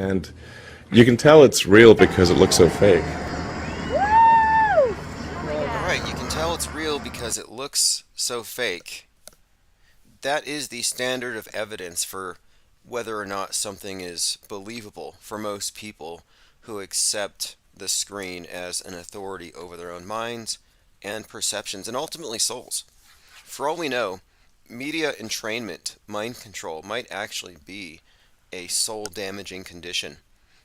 and you can tell it's real because it looks so fake. All right, you can tell it's real because it looks so fake. That is the standard of evidence for whether or not something is believable for most people who accept the screen as an authority over their own minds and perceptions and ultimately souls. For all we know, media entrainment, mind control, might actually be a soul damaging condition.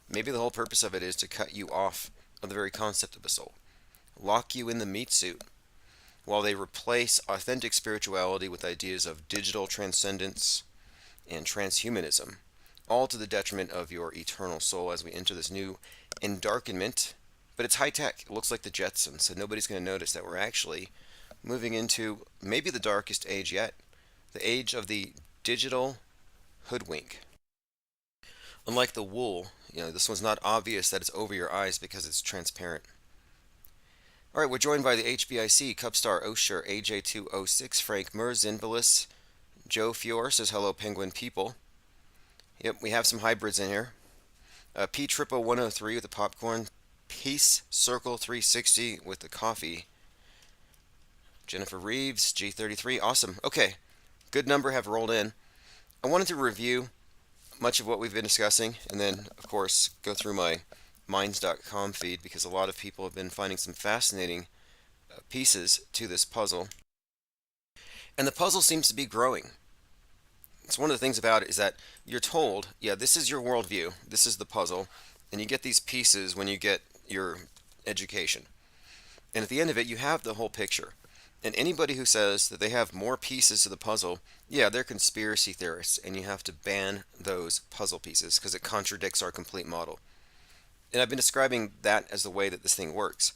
Maybe the whole purpose of it is to cut you off of the very concept of a soul, lock you in the meat suit, while they replace authentic spirituality with ideas of digital transcendence and transhumanism, all to the detriment of your eternal soul as we enter this new endarkenment. But it's high tech. It looks like the Jetsons, so nobody's going to notice that we're actually moving into maybe the darkest age yet, the age of the digital hoodwink. Unlike the wool, this one's not obvious that it's over your eyes because it's transparent. All right, we're joined by the HBIC, Cubstar, Osher, AJ206, Frank Merzinbalis, Joe Fior says hello, Penguin people. Yep, we have some hybrids in here. P Triple 103 with the popcorn, Peace Circle 360 with the coffee. Jennifer Reeves, G33, awesome. Okay, good number have rolled in. I wanted to review much of what we've been discussing, and then, of course, go through my Minds.com feed because a lot of people have been finding some fascinating pieces to this puzzle. And the puzzle seems to be growing. It's one of the things about it is that you're told, yeah, this is your worldview, this is the puzzle, and you get these pieces when you get your education. And at the end of it, you have the whole picture. And anybody who says that they have more pieces to the puzzle, yeah, they're conspiracy theorists, and you have to ban those puzzle pieces because it contradicts our complete model. And I've been describing that as the way that this thing works.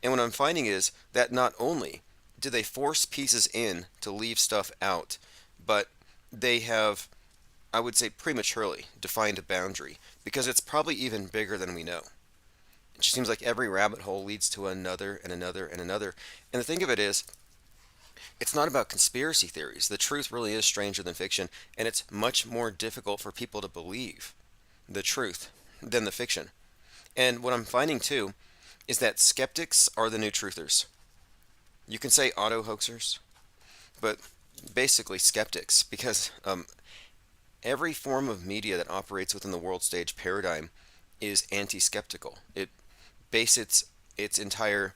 And what I'm finding is that not only do they force pieces in to leave stuff out, but they have, I would say, prematurely defined a boundary because it's probably even bigger than we know. It just seems like every rabbit hole leads to another and another and another. And the thing of it is, it's not about conspiracy theories. The truth really is stranger than fiction, and it's much more difficult for people to believe the truth than the fiction. And what I'm finding too is that skeptics are the new truthers. You can say auto hoaxers, but basically skeptics, because every form of media that operates within the world stage paradigm is anti-skeptical. It bases its entire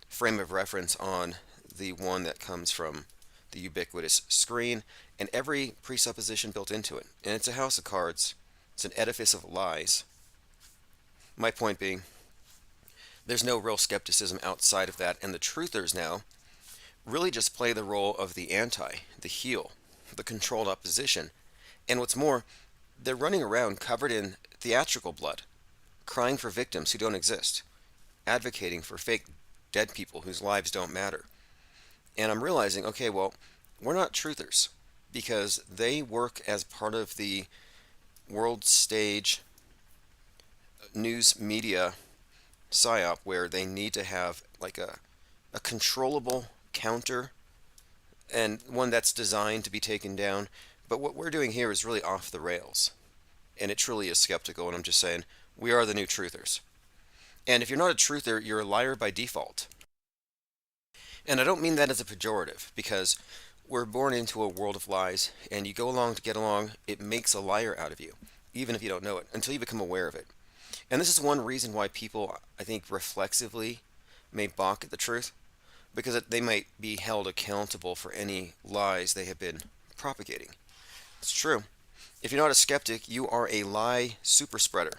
frame of reference on the one that comes from the ubiquitous screen and every presupposition built into it. And it's a house of cards. It's an edifice of lies. My point being, there's no real skepticism outside of that, and the truthers now really just play the role of the anti, the heel, the controlled opposition. And what's more, they're running around covered in theatrical blood, crying for victims who don't exist, advocating for fake dead people whose lives don't matter. And I'm realizing, okay, well, we're not truthers because they work as part of the world stage news media psyop where they need to have like a controllable counter and one that's designed to be taken down. But what we're doing here is really off the rails. And it truly is skeptical. And I'm just saying, we are the new truthers. And if you're not a truther, you're a liar by default. And I don't mean that as a pejorative, because we're born into a world of lies, and you go along to get along, it makes a liar out of you, even if you don't know it, until you become aware of it. And this is one reason why people, I think, reflexively may balk at the truth, because they might be held accountable for any lies they have been propagating. It's true. If you're not a skeptic, you are a lie super spreader.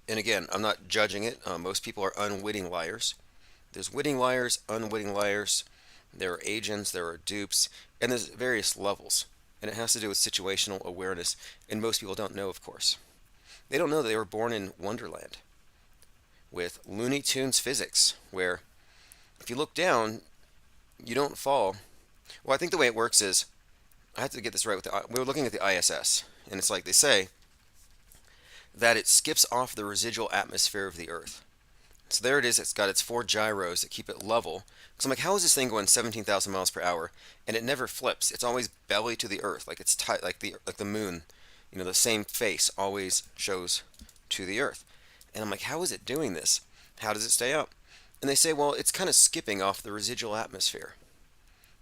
And again, I'm not judging it. Most people are unwitting liars. There's witting liars, unwitting liars. There are agents, there are dupes, and there's various levels. And it has to do with situational awareness. And most people don't know, of course. They don't know that they were born in Wonderland with Looney Tunes physics, where if you look down, you don't fall. Well, I think the way it works is, I have to get this right. We were looking at the ISS, and it's like they say that it skips off the residual atmosphere of the Earth. So there it is. It's got its four gyros that keep it level. Because I'm like, how is this thing going 17,000 miles per hour and it never flips? It's always belly to the Earth, like it's tight, like the moon. The same face always shows to the Earth. And I'm like, how is it doing this? How does it stay up? And they say, well, it's kind of skipping off the residual atmosphere.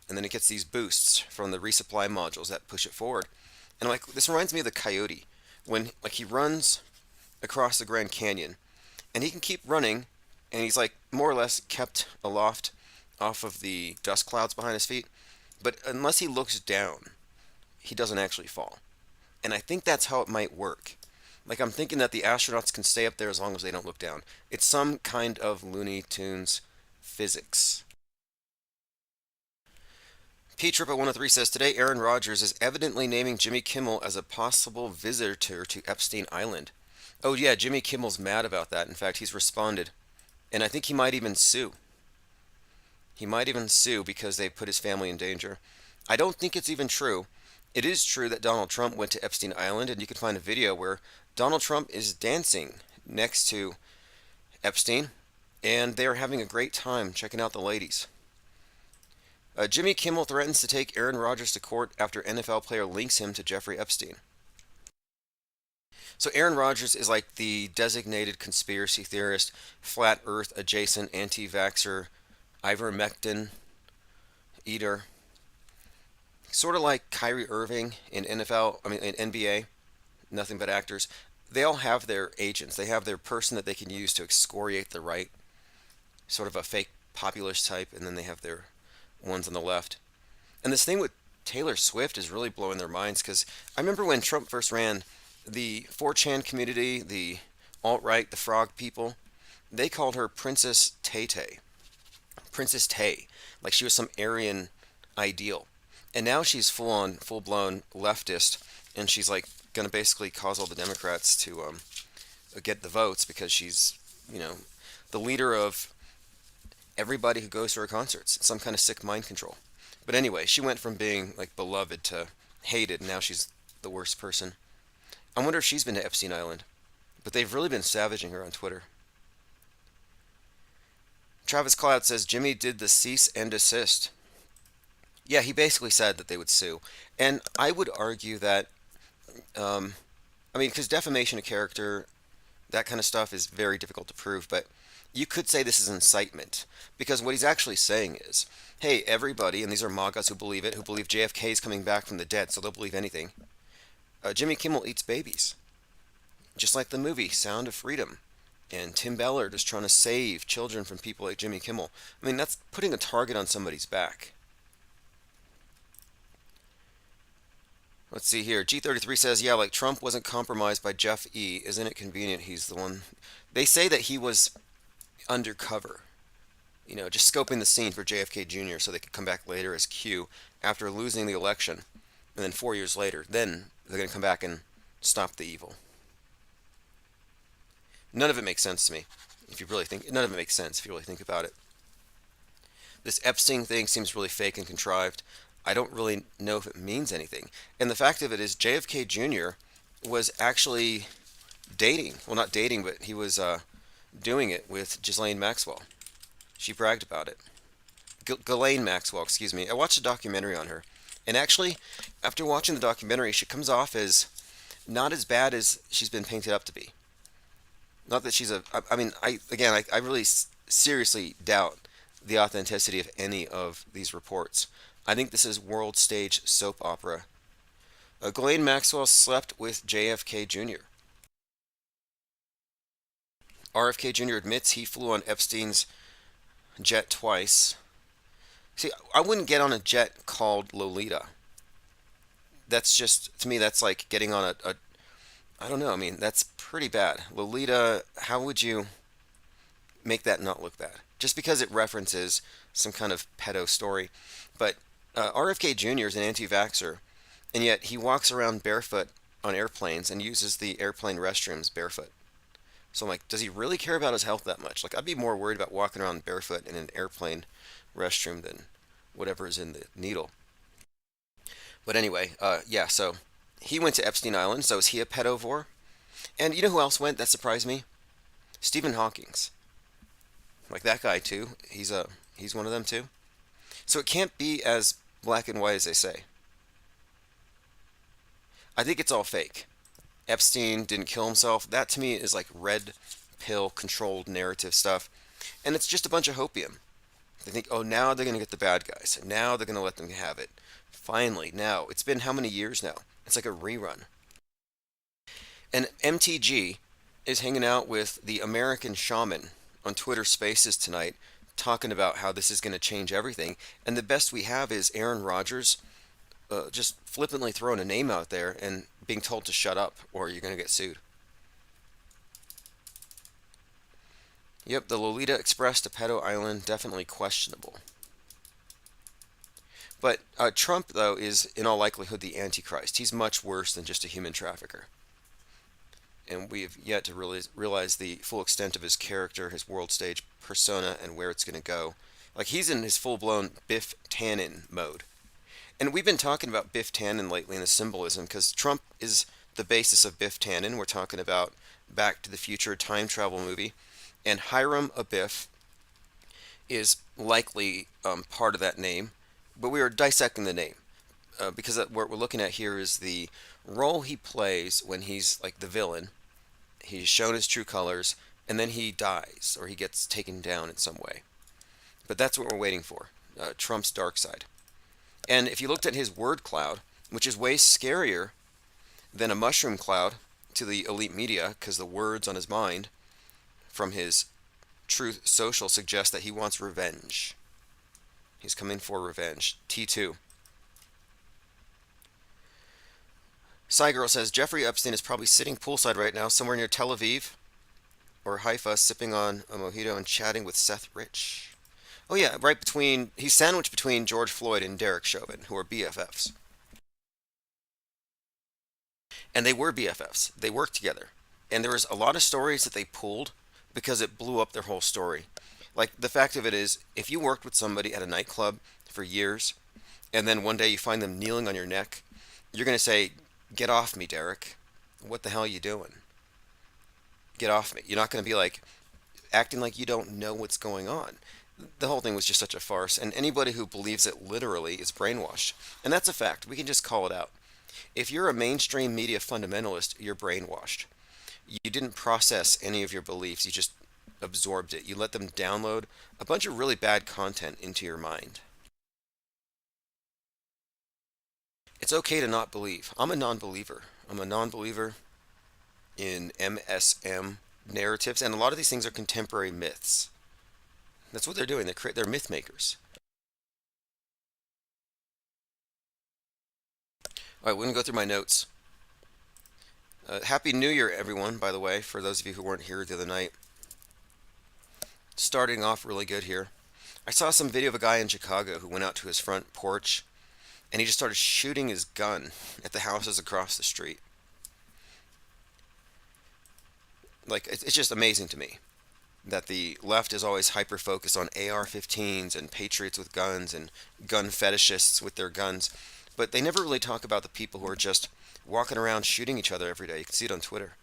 And then it gets these boosts from the resupply modules that push it forward. And I'm like, this reminds me of the coyote when like he runs across the Grand Canyon and he can keep running and he's like more or less kept aloft off of the dust clouds behind his feet. But unless he looks down, he doesn't actually fall. And I think that's how it might work. Like I'm thinking that the astronauts can stay up there as long as they don't look down. It's some kind of Looney Tunes physics. P Triple 103 says today Aaron Rodgers is evidently naming Jimmy Kimmel as a possible visitor to Epstein Island. Oh yeah, Jimmy Kimmel's mad about that. In fact, he's responded. And I think he might even sue. He might even sue because they put his family in danger. I don't think it's even true. It is true that Donald Trump went to Epstein Island, and you can find a video where Donald Trump is dancing next to Epstein, and they are having a great time checking out the ladies. Jimmy Kimmel threatens to take Aaron Rodgers to court after NFL player links him to Jeffrey Epstein. So Aaron Rodgers is like the designated conspiracy theorist, flat earth adjacent anti-vaxxer, ivermectin eater. Sort of like Kyrie Irving in NBA, nothing but actors. They all have their agents. They have their person that they can use to excoriate the right, sort of a fake populist type, and then they have their ones on the left. And this thing with Taylor Swift is really blowing their minds because I remember when Trump first ran, the 4chan community, the alt-right, the frog people, they called her Princess Tay-Tay. Princess Tay. Like she was some Aryan ideal. And now she's full-blown leftist, and she's like going to basically cause all the Democrats to get the votes because she's, the leader of everybody who goes to her concerts. It's some kind of sick mind control. But anyway, she went from being like beloved to hated, and now she's the worst person. I wonder if she's been to Epstein Island. But they've really been savaging her on Twitter. Travis Cloud says Jimmy did the cease and desist. Yeah, he basically said that they would sue. And I would argue that, because defamation of character, that kind of stuff is very difficult to prove, but you could say this is incitement. Because what he's actually saying is, hey, everybody, and these are MAGAs who believe it, who believe JFK is coming back from the dead, so they'll believe anything. Jimmy Kimmel eats babies. Just like the movie Sound of Freedom. And Tim Ballard is trying to save children from people like Jimmy Kimmel. That's putting a target on somebody's back. Let's see here. G33 says, yeah, like Trump wasn't compromised by Jeff E. Isn't it convenient he's the one? They say that he was undercover. Just scoping the scene for JFK Jr. so they could come back later as Q after losing the election. And then 4 years later, then they're going to come back and stop the evil. None of it makes sense to me. None of it makes sense if you really think about it. This Epstein thing seems really fake and contrived. I don't really know if it means anything. And the fact of it is JFK Jr. was actually dating. Well, not dating, but he was doing it with Ghislaine Maxwell. She bragged about it. Ghislaine Maxwell, excuse me. I watched a documentary on her. And actually, after watching the documentary, she comes off as not as bad as she's been painted up to be. Not that she's I really seriously doubt the authenticity of any of these reports. I think this is world stage soap opera. Ghislaine Maxwell slept with JFK Jr. RFK Jr. admits he flew on Epstein's jet twice. See, I wouldn't get on a jet called Lolita. That's just, to me, that's like getting on I don't know, that's pretty bad. Lolita, how would you make that not look bad? Just because it references some kind of pedo story. But RFK Jr. is an anti-vaxxer, and yet he walks around barefoot on airplanes and uses the airplane restrooms barefoot. So I'm like, does he really care about his health that much? Like, I'd be more worried about walking around barefoot in an airplane restroom than whatever is in the needle. But anyway, so he went to Epstein Island, so is he a pedovore? And you know who else went? That surprised me? Stephen Hawking's. Like that guy too. He's one of them too. So it can't be as black and white as they say. I think it's all fake. Epstein didn't kill himself. That to me is like red pill controlled narrative stuff. And it's just a bunch of hopium. They think, oh, now they're going to get the bad guys. Now they're going to let them have it. Finally, now. It's been how many years now? It's like a rerun. And MTG is hanging out with the American Shaman on Twitter Spaces tonight, talking about how this is going to change everything. And the best we have is Aaron Rodgers just flippantly throwing a name out there and being told to shut up or you're going to get sued. Yep, the Lolita Express to Pedo Island, definitely questionable. But Trump, though, is in all likelihood the Antichrist. He's much worse than just a human trafficker. And we've yet to really realize the full extent of his character, his world stage persona, and where it's going to go. Like, he's in his full-blown Biff Tannen mode. And we've been talking about Biff Tannen lately in the symbolism because Trump is the basis of Biff Tannen. We're talking about Back to the Future time travel movie. And Hiram Abiff is likely part of that name. But we are dissecting the name because what we're looking at here is the role he plays when he's like the villain. He's shown his true colors, and then he dies or he gets taken down in some way. But that's what we're waiting for, Trump's dark side. And if you looked at his word cloud, which is way scarier than a mushroom cloud to the elite media, because the words on his mind from his Truth Social suggest that he wants revenge. He's coming for revenge. T2. Cygirl says Jeffrey Epstein is probably sitting poolside right now, somewhere near Tel Aviv or Haifa, sipping on a mojito and chatting with Seth Rich. Oh yeah, right between, he's sandwiched between George Floyd and Derek Chauvin, who are BFFs. And they were BFFs. They worked together. And there was a lot of stories that they pulled because it blew up their whole story. Like, the fact of it is, if you worked with somebody at a nightclub for years, and then one day you find them kneeling on your neck, you're going to say, "Get off me, Derek. What the hell are you doing? Get off me." You're not going to be like, acting like you don't know what's going on. The whole thing was just such a farce, and anybody who believes it literally is brainwashed. And that's a fact. We can just call it out. If you're a mainstream media fundamentalist, you're brainwashed. You didn't process any of your beliefs, you just absorbed it. You let them download a bunch of really bad content into your mind. It's okay to not believe. I'm a non-believer. I'm a non-believer in MSM narratives, and a lot of these things are contemporary myths. That's what they're doing. They're myth makers. All right, we're going to go through my notes. Happy New Year, everyone, by the way, for those of you who weren't here the other night. Starting off really good here. I saw some video of a guy in Chicago who went out to his front porch and he just started shooting his gun at the houses across the street. Like, it's just amazing to me that the left is always hyper focused on AR-15s and patriots with guns and gun fetishists with their guns, but they never really talk about the people who are just walking around shooting each other every day. You can see it on Twitter.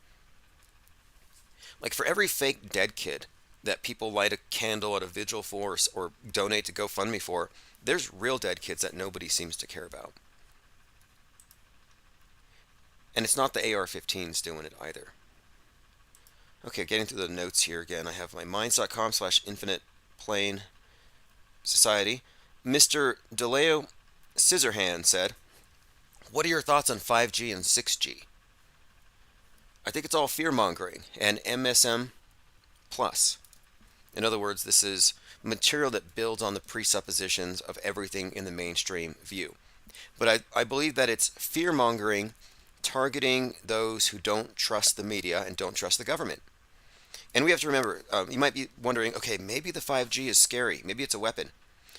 Like, for every fake dead kid that people light a candle at a vigil for or donate to GoFundMe for, there's real dead kids that nobody seems to care about. And it's not the AR-15s doing it either. Okay, getting to the notes here again. I have my minds.com/infinite plane society. Mr. DeLeo Scissorhand said, "What are your thoughts on 5G and 6G? I think it's all fear-mongering and MSM plus. In other words, this is material that builds on the presuppositions of everything in the mainstream view. But I believe that it's fear-mongering, targeting those who don't trust the media and don't trust the government. And we have to remember, you might be wondering, okay, maybe the 5G is scary. Maybe it's a weapon.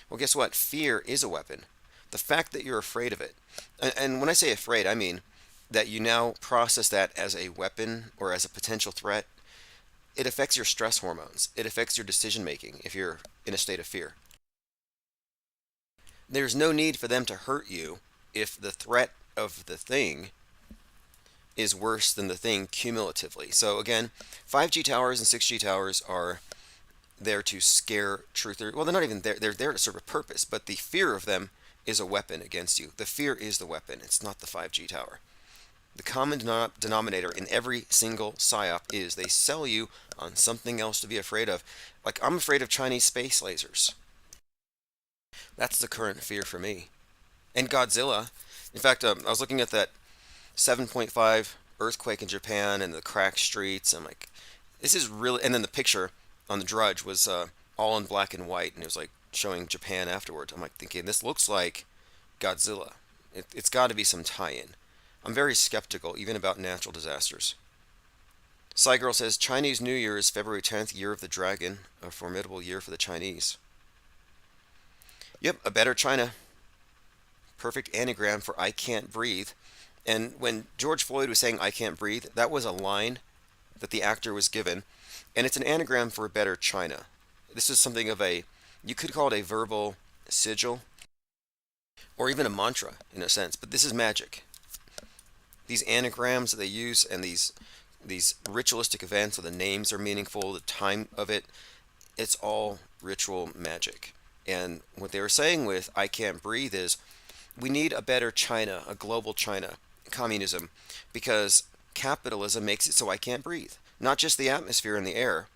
Well, guess what? Fear is a weapon. The fact that you're afraid of it. And when I say afraid, I mean that you now process that as a weapon or as a potential threat. It affects your stress hormones. It affects your decision making if you're in a state of fear. There's no need for them to hurt you if the threat of the thing is worse than the thing cumulatively. So again, 5G towers and 6G towers are there to scare truthers. Well, they're not even there. They're there to serve a purpose, but the fear of them is a weapon against you. The fear is the weapon. It's not the 5G tower. The common denominator in every single psyop is they sell you on something else to be afraid of. Like, I'm afraid of Chinese space lasers. That's the current fear for me. And Godzilla. In fact, I was looking at that 7.5 earthquake in Japan and the cracked streets. I'm like, this is really. And then the picture on the Drudge was all in black and white, and it was like showing Japan afterwards. I'm like thinking, this looks like Godzilla. It's got to be some tie-in. I'm very skeptical, even about natural disasters. Cygirl says Chinese New Year is February 10th, Year of the Dragon, a formidable year for the Chinese. Yep, a better China. Perfect anagram for I can't breathe. And when George Floyd was saying I can't breathe, that was a line that the actor was given, and it's an anagram for a better China. This is something of a, you could call it a verbal sigil, or even a mantra in a sense, but this is magic. These anagrams that they use and these ritualistic events where the names are meaningful, the time of it, it's all ritual magic. And what they were saying with I can't breathe is we need a better China, a global China, communism, because capitalism makes it so I can't breathe. Not just the atmosphere and the air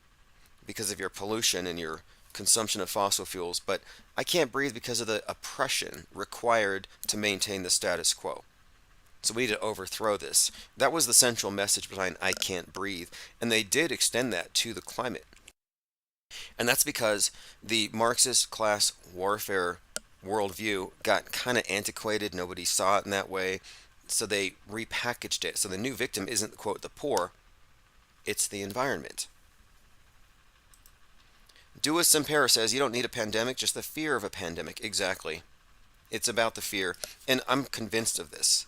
because of your pollution and your consumption of fossil fuels, but I can't breathe because of the oppression required to maintain the status quo. So we need to overthrow this. That was the central message behind I can't breathe, and they did extend that to the climate. And that's because the Marxist class warfare worldview got kind of antiquated. Nobody saw it in that way. So they repackaged it. So the new victim isn't, quote, the poor, it's the environment. Dua Sempera says you don't need a pandemic, just the fear of a pandemic. Exactly. It's about the fear. And I'm convinced of this.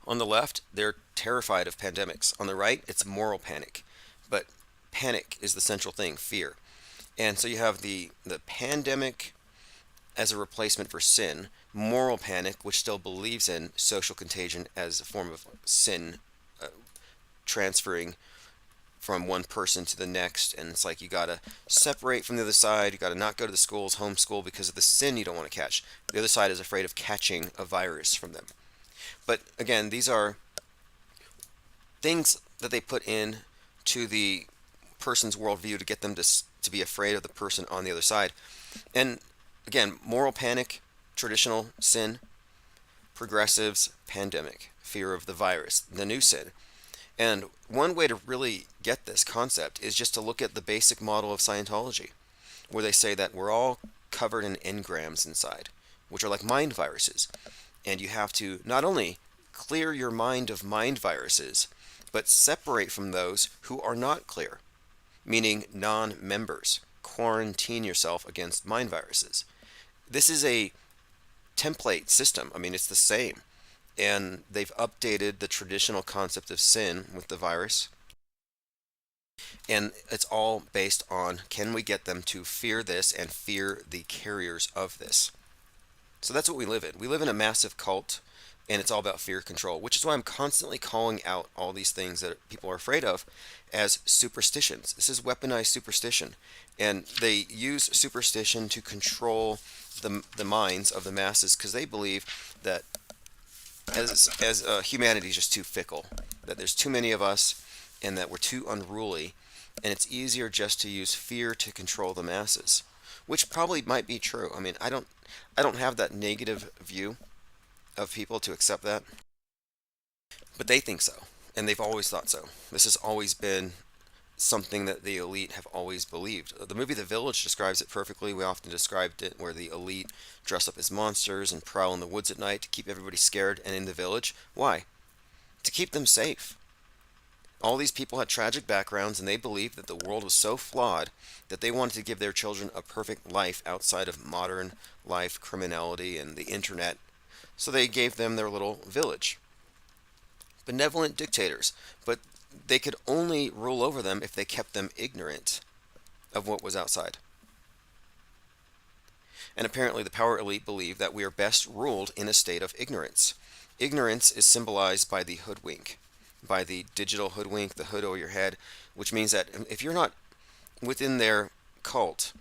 On the left, they're terrified of pandemics. On the right, it's moral panic. But panic is the central thing, fear. And so you have the pandemic as a replacement for sin, moral panic, which still believes in social contagion as a form of sin, transferring from one person to the next, and it's like you gotta separate from the other side, you gotta not go to the schools, homeschool, because of the sin you don't want to catch. The other side is afraid of catching a virus from them. But again, these are things that they put in to the person's worldview to get them to be afraid of the person on the other side. And again, moral panic, traditional sin, progressives, pandemic, fear of the virus, the new sin. And one way to really get this concept is just to look at the basic model of Scientology, where they say that we're all covered in engrams inside, which are like mind viruses. And you have to not only clear your mind of mind viruses, but separate from those who are not clear, meaning non-members. Quarantine yourself against mind viruses. This is a template system. I mean, it's the same. And they've updated the traditional concept of sin with the virus. And it's all based on, can we get them to fear this and fear the carriers of this? So that's what we live in. We live in a massive cult, and it's all about fear control, which is why I'm constantly calling out all these things that people are afraid of as superstitions. This is weaponized superstition. And they use superstition to control the minds of the masses because they believe that as humanity is just too fickle, that there's too many of us, and that we're too unruly, and it's easier just to use fear to control the masses, which probably might be true. I mean, I don't have that negative view of people to accept that, but they think so, and they've always thought so. This has always been something that the elite have always believed. The movie The Village describes it perfectly. We often described it where the elite dress up as monsters and prowl in the woods at night to keep everybody scared and in the village. Why? To keep them safe. All these people had tragic backgrounds, and they believed that the world was so flawed that they wanted to give their children a perfect life outside of modern life, criminality, and the internet. So they gave them their little village. Benevolent dictators, but they could only rule over them if they kept them ignorant of what was outside. And apparently the power elite believe that we are best ruled in a state of ignorance. Ignorance is symbolized by the hoodwink, by the digital hoodwink, the hood over your head, which means that if you're not within their cult,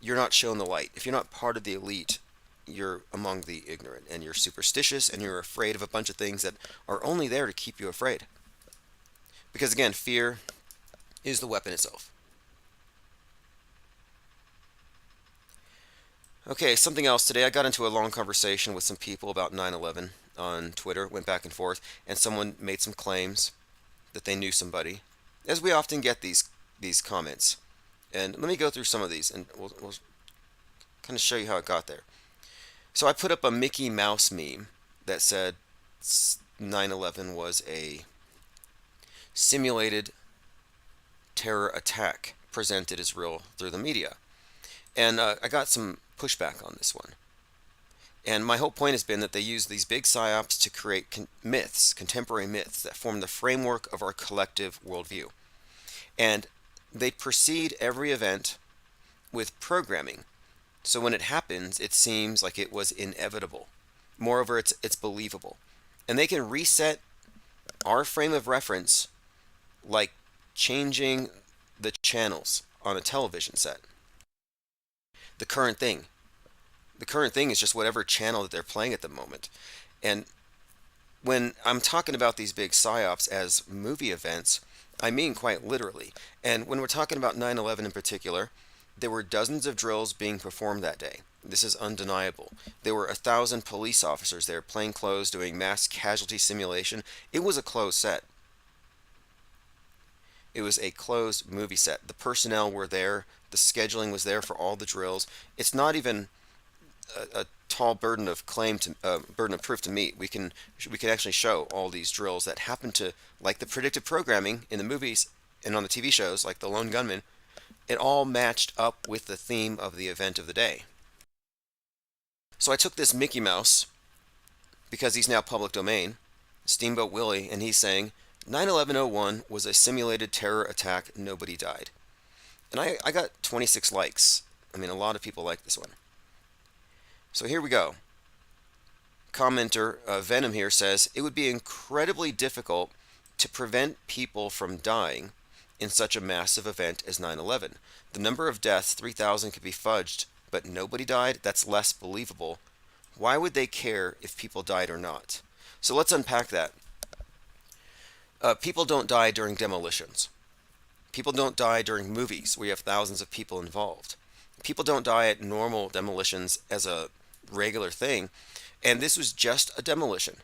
you're not shown the light. If you're not part of the elite, you're among the ignorant and you're superstitious and you're afraid of a bunch of things that are only there to keep you afraid. Because again, fear is the weapon itself. Okay, something else today. I got into a long conversation with some people about 9/11 on Twitter, went back and forth, and someone made some claims that they knew somebody. As we often get these comments. And let me go through some of these and we'll kind of show you how it got there. So I put up a Mickey Mouse meme that said 9/11 was a simulated terror attack presented as real through the media. And I got some pushback on this one. And my whole point has been that they use these big psyops to create myths, contemporary myths that form the framework of our collective worldview. And they precede every event with programming. So when it happens, it seems like it was inevitable. Moreover, it's believable. And they can reset our frame of reference like changing the channels on a television set. The current thing. The current thing is just whatever channel that they're playing at the moment. And when I'm talking about these big psyops as movie events, I mean quite literally. And when we're talking about 9/11 in particular, there were dozens of drills being performed that day. This is undeniable. There were 1,000 police officers there, plainclothes, doing mass casualty simulation. It was a closed set. It was a closed movie set. The personnel were there. The scheduling was there for all the drills. It's not even a tall burden of burden of proof to meet. We can actually show all these drills that happen to, like the predictive programming in the movies and on the TV shows, like The Lone Gunman. It all matched up with the theme of the event of the day. So I took this Mickey Mouse, because he's now public domain, Steamboat Willie, and he's saying 9/11/01 was a simulated terror attack. Nobody died. And I got 26 likes. I mean, a lot of people like this one. So here we go. Commenter Venom here says, it would be incredibly difficult to prevent people from dying in such a massive event as 9/11. The number of deaths, 3,000, could be fudged, but nobody died? That's less believable. Why would they care if people died or not? So let's unpack that. People don't die during demolitions. People don't die during movies where you have thousands of people involved. People don't die at normal demolitions as a regular thing. And this was just a demolition.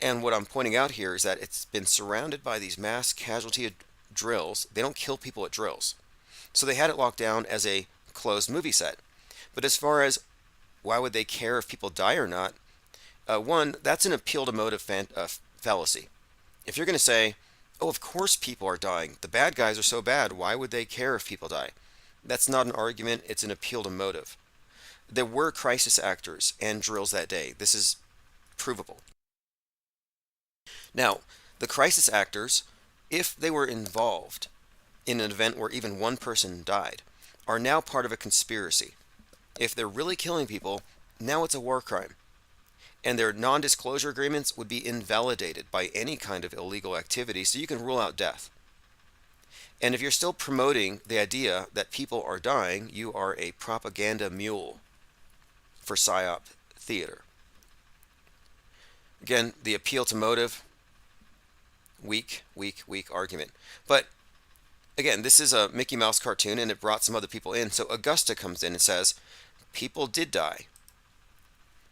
And what I'm pointing out here is that it's been surrounded by these mass casualty drills. They don't kill people at drills. So they had it locked down as a closed movie set. But as far as why would they care if people die or not, one, that's an appeal to motive fallacy. If you're going to say, oh, of course people are dying. The bad guys are so bad. Why would they care if people die? That's not an argument. It's an appeal to motive. There were crisis actors and drills that day. This is provable. Now, the crisis actors, if they were involved in an event where even one person died, are now part of a conspiracy. If they're really killing people, now it's a war crime. And their non-disclosure agreements would be invalidated by any kind of illegal activity, so you can rule out death. And if you're still promoting the idea that people are dying, you are a propaganda mule for PSYOP theater. Again, the appeal to motive, weak argument. But again, this is a Mickey Mouse cartoon, and it brought some other people in. So Augusta comes in and says, people did die.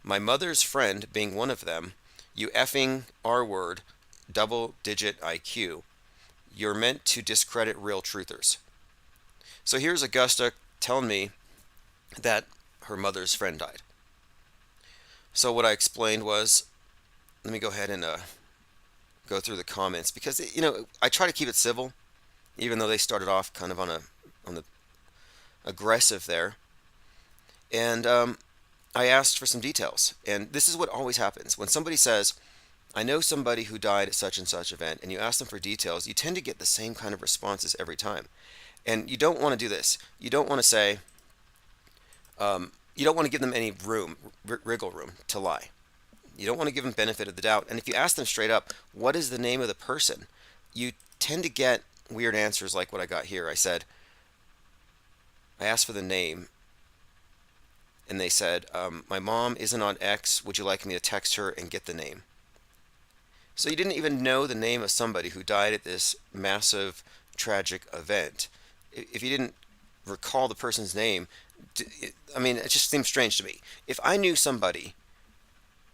My mother's friend being one of them. You effing R-word, double-digit IQ. You're meant to discredit real truthers. So here's Augusta telling me that her mother's friend died. So what I explained was, let me go ahead and go through the comments, because I try to keep it civil, even though they started off kind of on the aggressive there. And I asked for some details, and this is what always happens when somebody says, I know somebody who died at such and such event, and you ask them for details, you tend to get the same kind of responses every time. And you don't want to do this. You don't want to say, you don't want to give them any wriggle room to lie. You don't want to give them benefit of the doubt. And if you ask them straight up, what is the name of the person, you tend to get weird answers like what I got here. I asked for the name, and they said, my mom isn't on X. Would you like me to text her and get the name? So you didn't even know the name of somebody who died at this massive tragic event. If you didn't recall the person's name, I mean, it just seems strange to me. If I knew somebody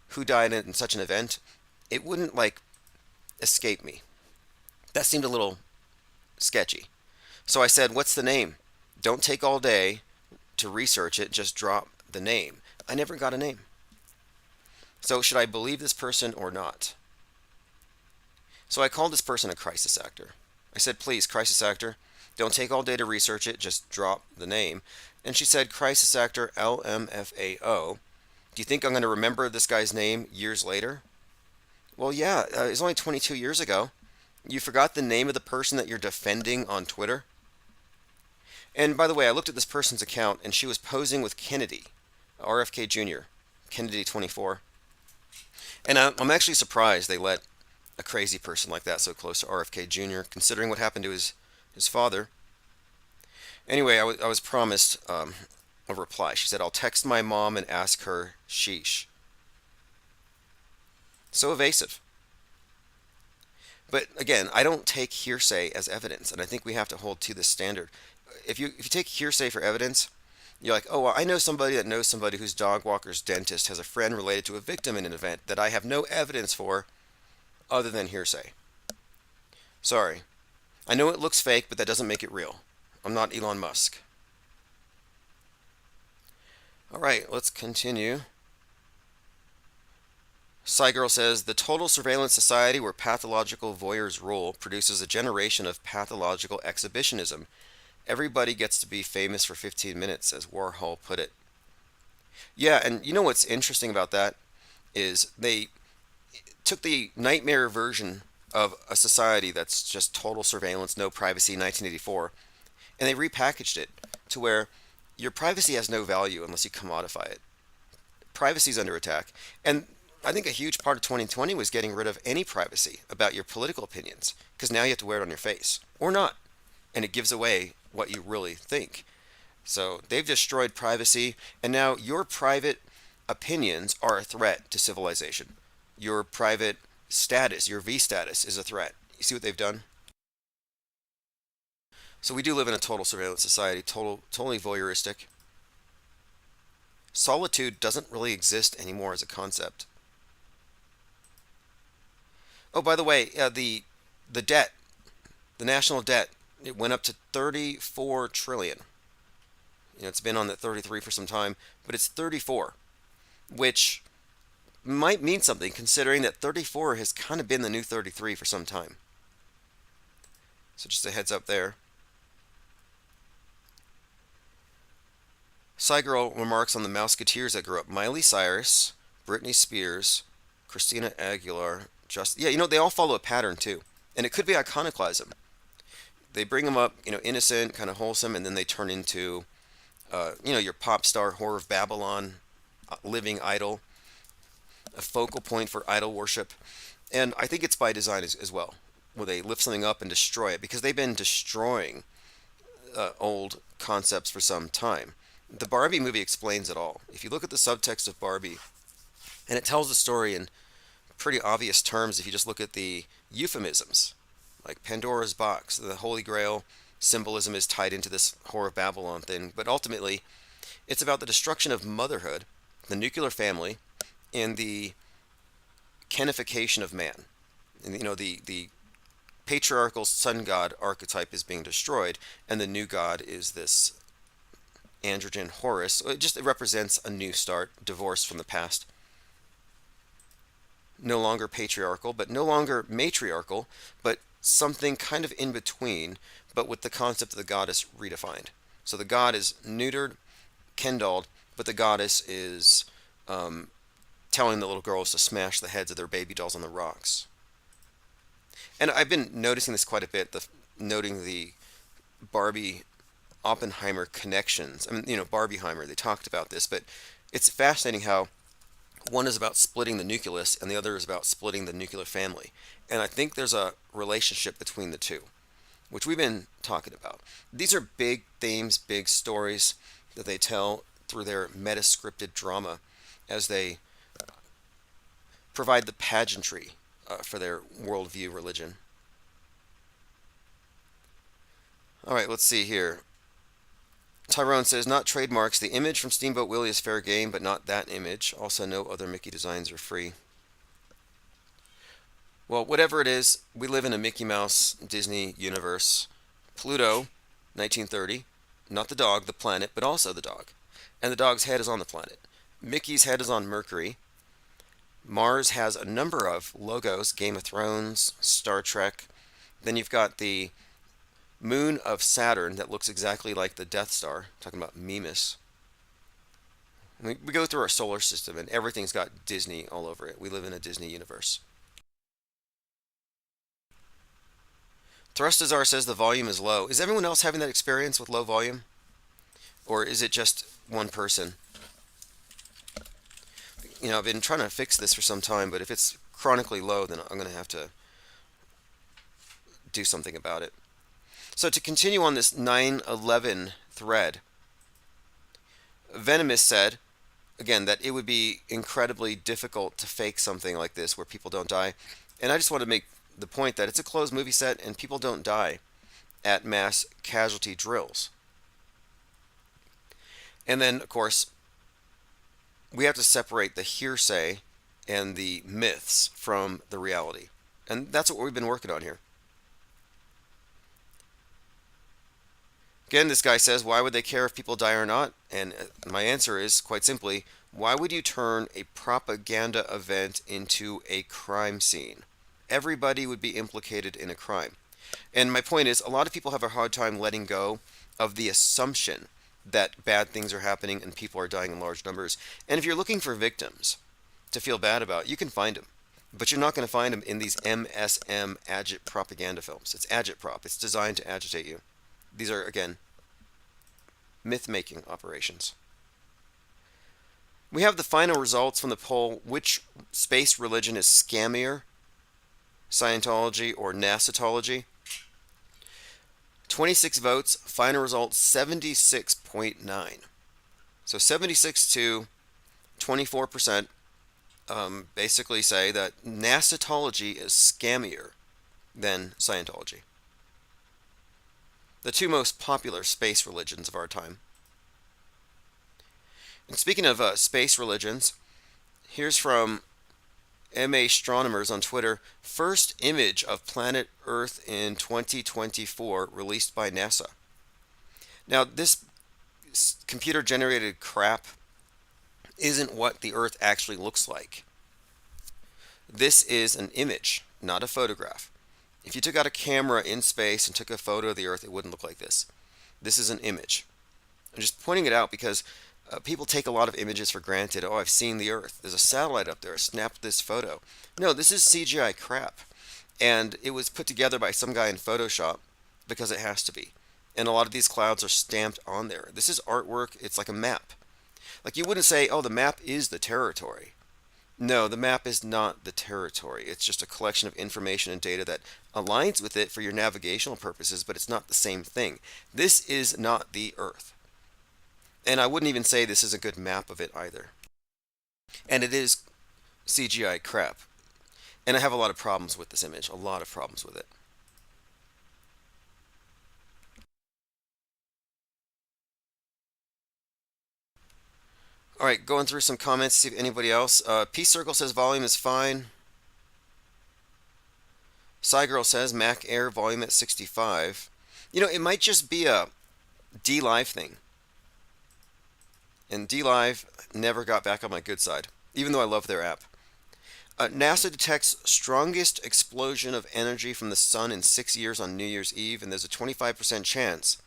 who died in such an event, it wouldn't like escape me. That seemed a little sketchy. So I said, what's the name? Don't take all day to research it, just drop the name. I never got a name. So should I believe this person or not? So I called this person a crisis actor. I said, please, crisis actor, don't take all day to research it, just drop the name. And she said, crisis actor LMFAO. Do you think I'm going to remember this guy's name years later? Well, yeah, it's only 22 years ago. You forgot the name of the person that you're defending on Twitter? And by the way, I looked at this person's account, and she was posing with Kennedy, RFK Jr., Kennedy 24. And I'm actually surprised they let a crazy person like that so close to RFK Jr., considering what happened to his father. Anyway, I was promised a reply. She said, I'll text my mom and ask her, sheesh. So evasive. But again, I don't take hearsay as evidence, and I think we have to hold to this standard. If you take hearsay for evidence, you're like, oh, well, I know somebody that knows somebody whose dog walker's dentist has a friend related to a victim in an event that I have no evidence for other than hearsay. Sorry. I know it looks fake, but that doesn't make it real. I'm not Elon Musk. All right, let's continue. Cygirl says, the total surveillance society where pathological voyeurs rule produces a generation of pathological exhibitionism. Everybody gets to be famous for 15 minutes, as Warhol put it. Yeah, and you know what's interesting about that is they took the nightmare version of a society that's just total surveillance, no privacy, 1984, and they repackaged it to where your privacy has no value unless you commodify it. Privacy is under attack. And I think a huge part of 2020 was getting rid of any privacy about your political opinions, because now you have to wear it on your face, or not, and it gives away what you really think. So they've destroyed privacy, and now your private opinions are a threat to civilization. Your private status, your V status, is a threat. You see what they've done? So we do live in a total surveillance society, totally voyeuristic. Solitude doesn't really exist anymore as a concept. Oh, by the way, the debt, the national debt, it went up to 34 trillion. It's been on that 33 for some time, but it's 34, which might mean something considering that 34 has kind of been the new 33 for some time. So just a heads up there. Cygirl remarks on the Mouseketeers that grew up. Miley Cyrus, Britney Spears, Christina Aguilar, they all follow a pattern too. And it could be iconoclasm. They bring them up, innocent, kind of wholesome, and then they turn into, your pop star whore of Babylon, living idol, a focal point for idol worship. And I think it's by design as well, where they lift something up and destroy it, because they've been destroying old concepts for some time. The Barbie movie explains it all. If you look at the subtext of Barbie, and it tells the story in pretty obvious terms if you just look at the euphemisms, like Pandora's box, the Holy Grail symbolism is tied into this Whore of Babylon thing, but ultimately it's about the destruction of motherhood, the nuclear family, and the Kenification of man. And the patriarchal sun god archetype is being destroyed, and the new god is this androgen Horus. It represents a new start, divorced from the past. No longer patriarchal, but no longer matriarchal, but something kind of in between, but with the concept of the goddess redefined. So the god is neutered, kindled, but the goddess is telling the little girls to smash the heads of their baby dolls on the rocks. And I've been noticing this quite a bit, noting the Barbie Oppenheimer connections. I mean, Barbieheimer, they talked about this, but it's fascinating how one is about splitting the nucleus and the other is about splitting the nuclear family. And I think there's a relationship between the two, which we've been talking about. These are big themes, big stories that they tell through their meta-scripted drama as they provide the pageantry for their worldview religion. All right, let's see here. Tyrone says, not trademarks. The image from Steamboat Willie is fair game, but not that image. Also, no other Mickey designs are free. Well, whatever it is, we live in a Mickey Mouse Disney universe. Pluto, 1930. Not the dog, the planet, but also the dog. And the dog's head is on the planet. Mickey's head is on Mercury. Mars has a number of logos, Game of Thrones, Star Trek. Then you've got the moon of Saturn that looks exactly like the Death Star, talking about Mimas. We go through our solar system and everything's got Disney all over it. We live in a Disney universe. Thrustazar says the volume is low. Is everyone else having that experience with low volume? Or is it just one person? You know, I've been trying to fix this for some time, but if it's chronically low, then I'm going to have to do something about it. So to continue on this 9/11 thread, Venomous said, again, that it would be incredibly difficult to fake something like this where people don't die. And I just want to make the point that it's a closed movie set and people don't die at mass casualty drills. And then, of course, we have to separate the hearsay and the myths from the reality. And that's what we've been working on here. Again, this guy says, why would they care if people die or not? And my answer is, quite simply, why would you turn a propaganda event into a crime scene? Everybody would be implicated in a crime. And my point is, a lot of people have a hard time letting go of the assumption that bad things are happening and people are dying in large numbers. And if you're looking for victims to feel bad about, you can find them. But you're not going to find them in these MSM agit propaganda films. It's agitprop. It's designed to agitate you. These are, again, myth-making operations. We have the final results from the poll. Which space religion is scammier? Scientology or NASAtology? 26 votes, final result 76.9. So 76 to 24% basically say that NASAtology is scammier than Scientology. The two most popular space religions of our time. And speaking of space religions, here's from MA Astronomers on Twitter. First image of planet Earth in 2024 released by NASA. Now, this computer-generated crap isn't what the Earth actually looks like. This is an image, not a photograph. If you took out a camera in space and took a photo of the Earth, it wouldn't look like this. This is an image. I'm just pointing it out because people take a lot of images for granted. Oh, I've seen the Earth. There's a satellite up there. I snapped this photo. No, this is CGI crap. And it was put together by some guy in Photoshop because it has to be. And a lot of these clouds are stamped on there. This is artwork. It's like a map. Like you wouldn't say, oh, the map is the territory. No, the map is not the territory. It's just a collection of information and data that aligns with it for your navigational purposes, but it's not the same thing. This is not the Earth. And I wouldn't even say this is a good map of it either. And it is CGI crap. And I have a lot of problems with this image, a lot of problems with it. All right, going through some comments, see if anybody else. Peace Circle says volume is fine. Cygirl says Mac Air volume at 65. You know, it might just be a DLive thing. And DLive never got back on my good side, even though I love their app. NASA detects strongest explosion of energy from the sun in 6 years on New Year's Eve, and there's a 25% chance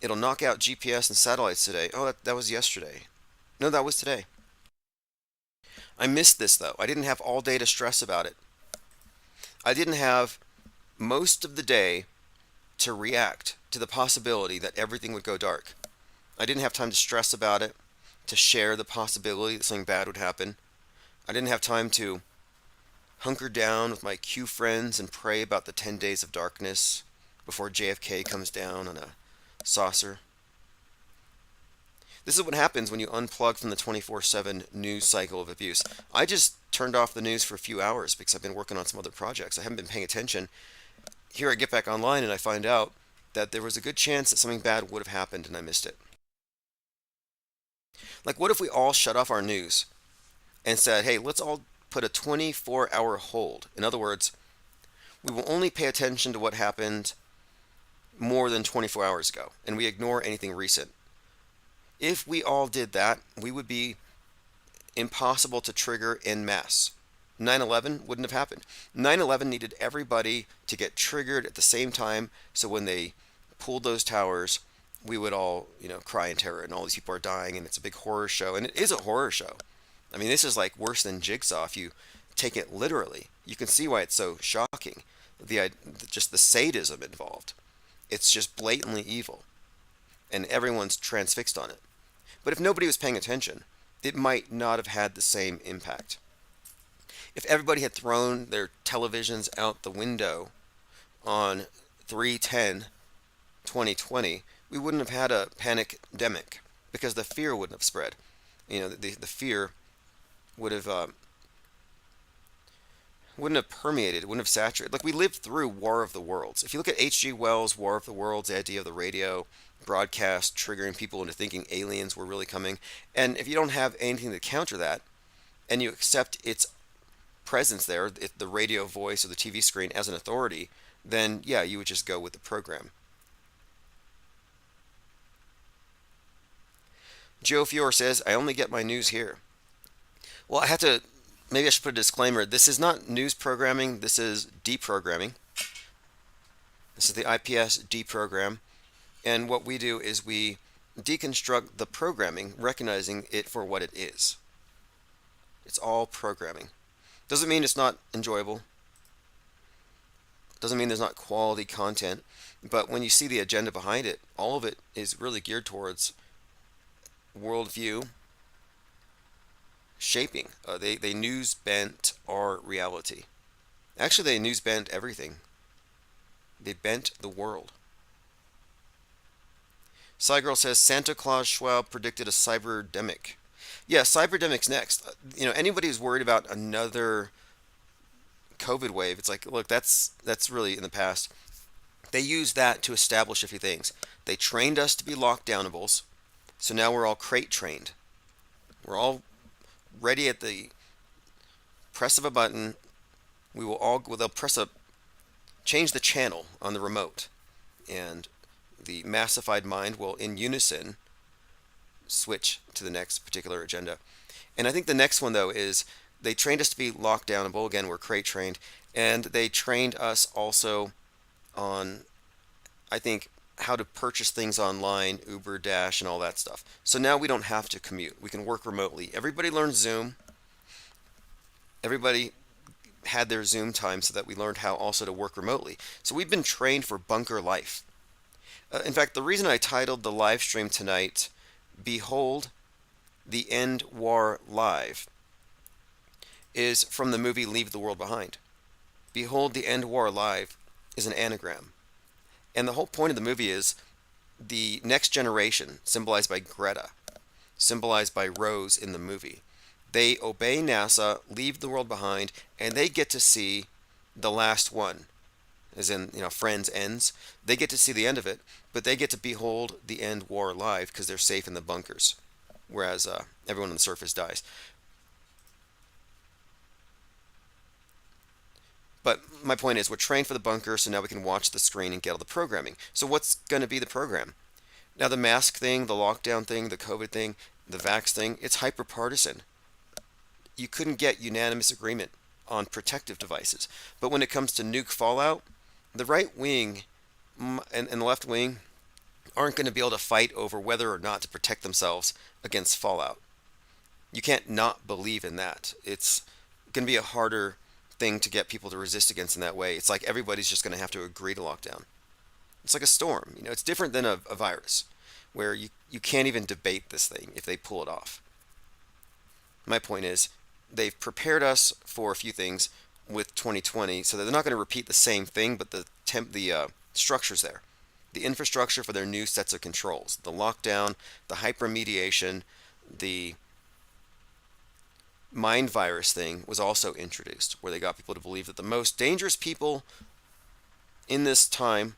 it'll knock out GPS and satellites today. Oh, that was yesterday. No, that was today. I missed this, though. I didn't have all day to stress about it. I didn't have most of the day to react to the possibility that everything would go dark. I didn't have time to stress about it, to share the possibility that something bad would happen. I didn't have time to hunker down with my Q friends and pray about the 10 days of darkness before JFK comes down on a saucer. This is what happens when you unplug from the 24/7 news cycle of abuse. I just turned off the news for a few hours because I've been working on some other projects. I haven't been paying attention. Here I get back online and I find out that there was a good chance that something bad would have happened and I missed it. Like, what if we all shut off our news and said, hey, let's all put a 24-hour hold? In other words, we will only pay attention to what happened more than 24 hours ago, and we ignore anything recent. If we all did that, we would be impossible to trigger en masse. 9/11 wouldn't have happened. 9/11 needed everybody to get triggered at the same time, so when they pulled those towers, we would all, cry in terror, and all these people are dying, and it's a big horror show, and it is a horror show. I mean, this is like worse than Jigsaw if you take it literally. You can see why it's so shocking. Just the sadism involved. It's just blatantly evil, and everyone's transfixed on it. But if nobody was paying attention, it might not have had the same impact. If everybody had thrown their televisions out the window on 3/10/2020, we wouldn't have had a panic-demic because the fear wouldn't have spread. The fear would have wouldn't have permeated, wouldn't have saturated. Like, we lived through War of the Worlds. If you look at H.G. Wells' War of the Worlds, the idea of the radio broadcast triggering people into thinking aliens were really coming, and if you don't have anything to counter that, and you accept its presence there, the radio voice or the TV screen as an authority, then yeah, you would just go with the program. Joe Fiore says, I only get my news here. Well, maybe I should put a disclaimer. This is not news programming, this is deprogramming. This is the IPS deprogram. And what we do is we deconstruct the programming, recognizing it for what it is. It's all programming. Doesn't mean it's not enjoyable. Doesn't mean there's not quality content. But when you see the agenda behind it, all of it is really geared towards worldview shaping. They news bent our reality. Actually, they news bent everything. They bent the world. Cygirl says Santa Claus Schwab predicted a cyberdemic. Yeah, cyberdemic's next. Anybody who's worried about another COVID wave, it's like, look, that's really in the past. They used that to establish a few things. They trained us to be lockdownables, so now we're all crate trained. We're all ready at the press of a button. They'll change the channel on the remote, and the massified mind will, in unison, switch to the next particular agenda. And I think the next one, though, is they trained us to be lockdownable. Again, we're crate trained. And they trained us also on, I think, how to purchase things online, Uber, Dash, and all that stuff. So now we don't have to commute. We can work remotely. Everybody learned Zoom. Everybody had their Zoom time so that we learned how also to work remotely. So we've been trained for bunker life. In fact, the reason I titled the live stream tonight, Behold the End War Live, is from the movie Leave the World Behind. Behold the End War Live is an anagram. And the whole point of the movie is the next generation, symbolized by Greta, symbolized by Rose in the movie. They obey NASA, leave the world behind, and they get to see the last one. As in, Friends ends. They get to see the end of it, but they get to behold the end war live because they're safe in the bunkers, whereas everyone on the surface dies. But my point is, we're trained for the bunker, so now we can watch the screen and get all the programming. So what's going to be the program? Now, the mask thing, the lockdown thing, the COVID thing, the vax thing, it's hyper-partisan. You couldn't get unanimous agreement on protective devices. But when it comes to nuke fallout, the right wing and the left wing aren't going to be able to fight over whether or not to protect themselves against fallout. You can't not believe in that. It's going to be a harder thing to get people to resist against in that way. It's like everybody's just going to have to agree to lockdown. It's like a storm. It's different than a virus where you can't even debate this thing if they pull it off. My point is, they've prepared us for a few things with 2020, so that they're not going to repeat the same thing, but the structure's there. the infrastructure for their new sets of controls. The lockdown, the hypermediation, the mind virus thing was also introduced, where they got people to believe that the most dangerous people in this time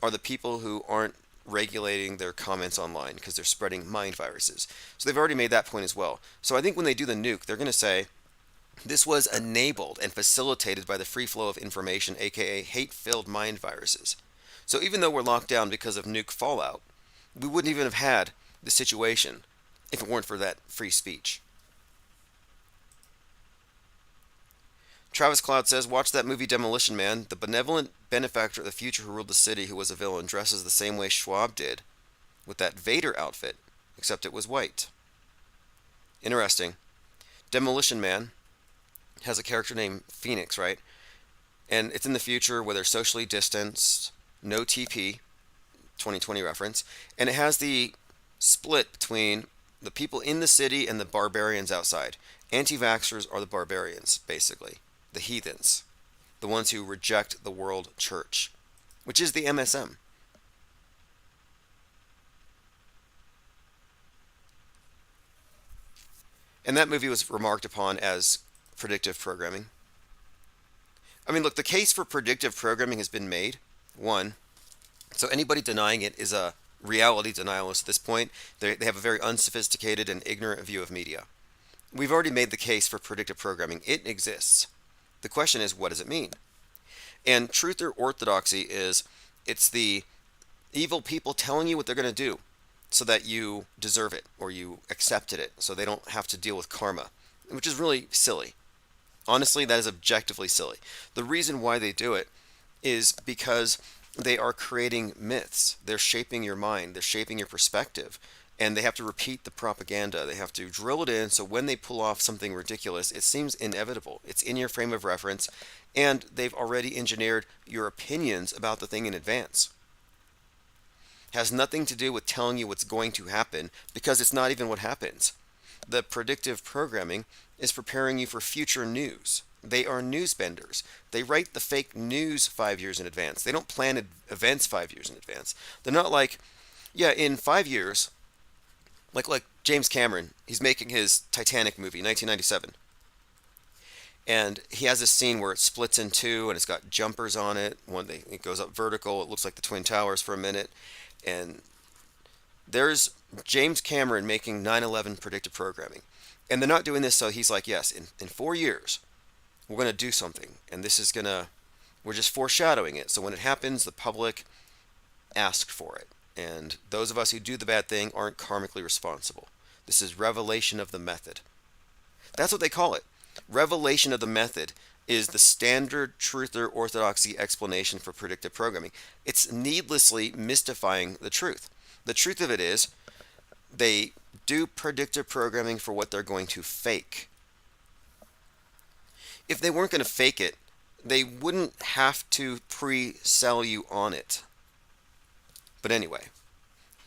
are the people who aren't regulating their comments online because they're spreading mind viruses. So they've already made that point as well. So I think when they do the nuke, they're going to say this was enabled and facilitated by the free flow of information, aka hate-filled mind viruses. So even though we're locked down because of nuke fallout, we wouldn't even have had the situation if it weren't for that free speech. Travis Cloud says, watch that movie Demolition Man. The benevolent benefactor of the future who ruled the city, who was a villain, dresses the same way Schwab did, with that Vader outfit, except it was white. Interesting. Demolition Man has a character named Phoenix, right? And it's in the future where they're socially distanced, no TP, 2020 reference, and it has the split between the people in the city and the barbarians outside. Anti-vaxxers are the barbarians, basically. The heathens, the ones who reject the world church, which is the MSM. And that movie was remarked upon as predictive programming. I mean, look, the case for predictive programming has been made. One, so anybody denying it is a reality denialist at this point. They have a very unsophisticated and ignorant view of media. We've already made the case for predictive programming. It exists. The question is, what does it mean? And truth or orthodoxy is, it's the evil people telling you what they're going to do so that you deserve it or you accepted it so they don't have to deal with karma, which is really silly. Honestly, that is objectively silly. The reason why they do it is because they are creating myths. They're shaping your mind. They're shaping your perspective. And they have to repeat the propaganda. They have to drill it in so when they pull off something ridiculous, it seems inevitable. It's in your frame of reference, and they've already engineered your opinions about the thing in advance. It has nothing to do with telling you what's going to happen, because it's not even what happens. The predictive programming is preparing you for future news. They are news benders. They write the fake news 5 years in advance. They don't plan events 5 years in advance. They're not like, yeah, in 5 years, like James Cameron, he's making his Titanic movie, 1997. And he has this scene where it splits in two and it's got jumpers on it. It goes up vertical. It looks like the Twin Towers for a minute. And there's James Cameron making 9/11 predictive programming. And they're not doing this so he's like, yes, in 4 years, we're going to do something. And we're just foreshadowing it. So when it happens, the public asked for it. And those of us who do the bad thing aren't karmically responsible. This is revelation of the method. That's what they call it. Revelation of the method is the standard truth or orthodoxy explanation for predictive programming. It's needlessly mystifying the truth. The truth of it is they do predictive programming for what they're going to fake. If they weren't going to fake it, they wouldn't have to pre-sell you on it. But anyway,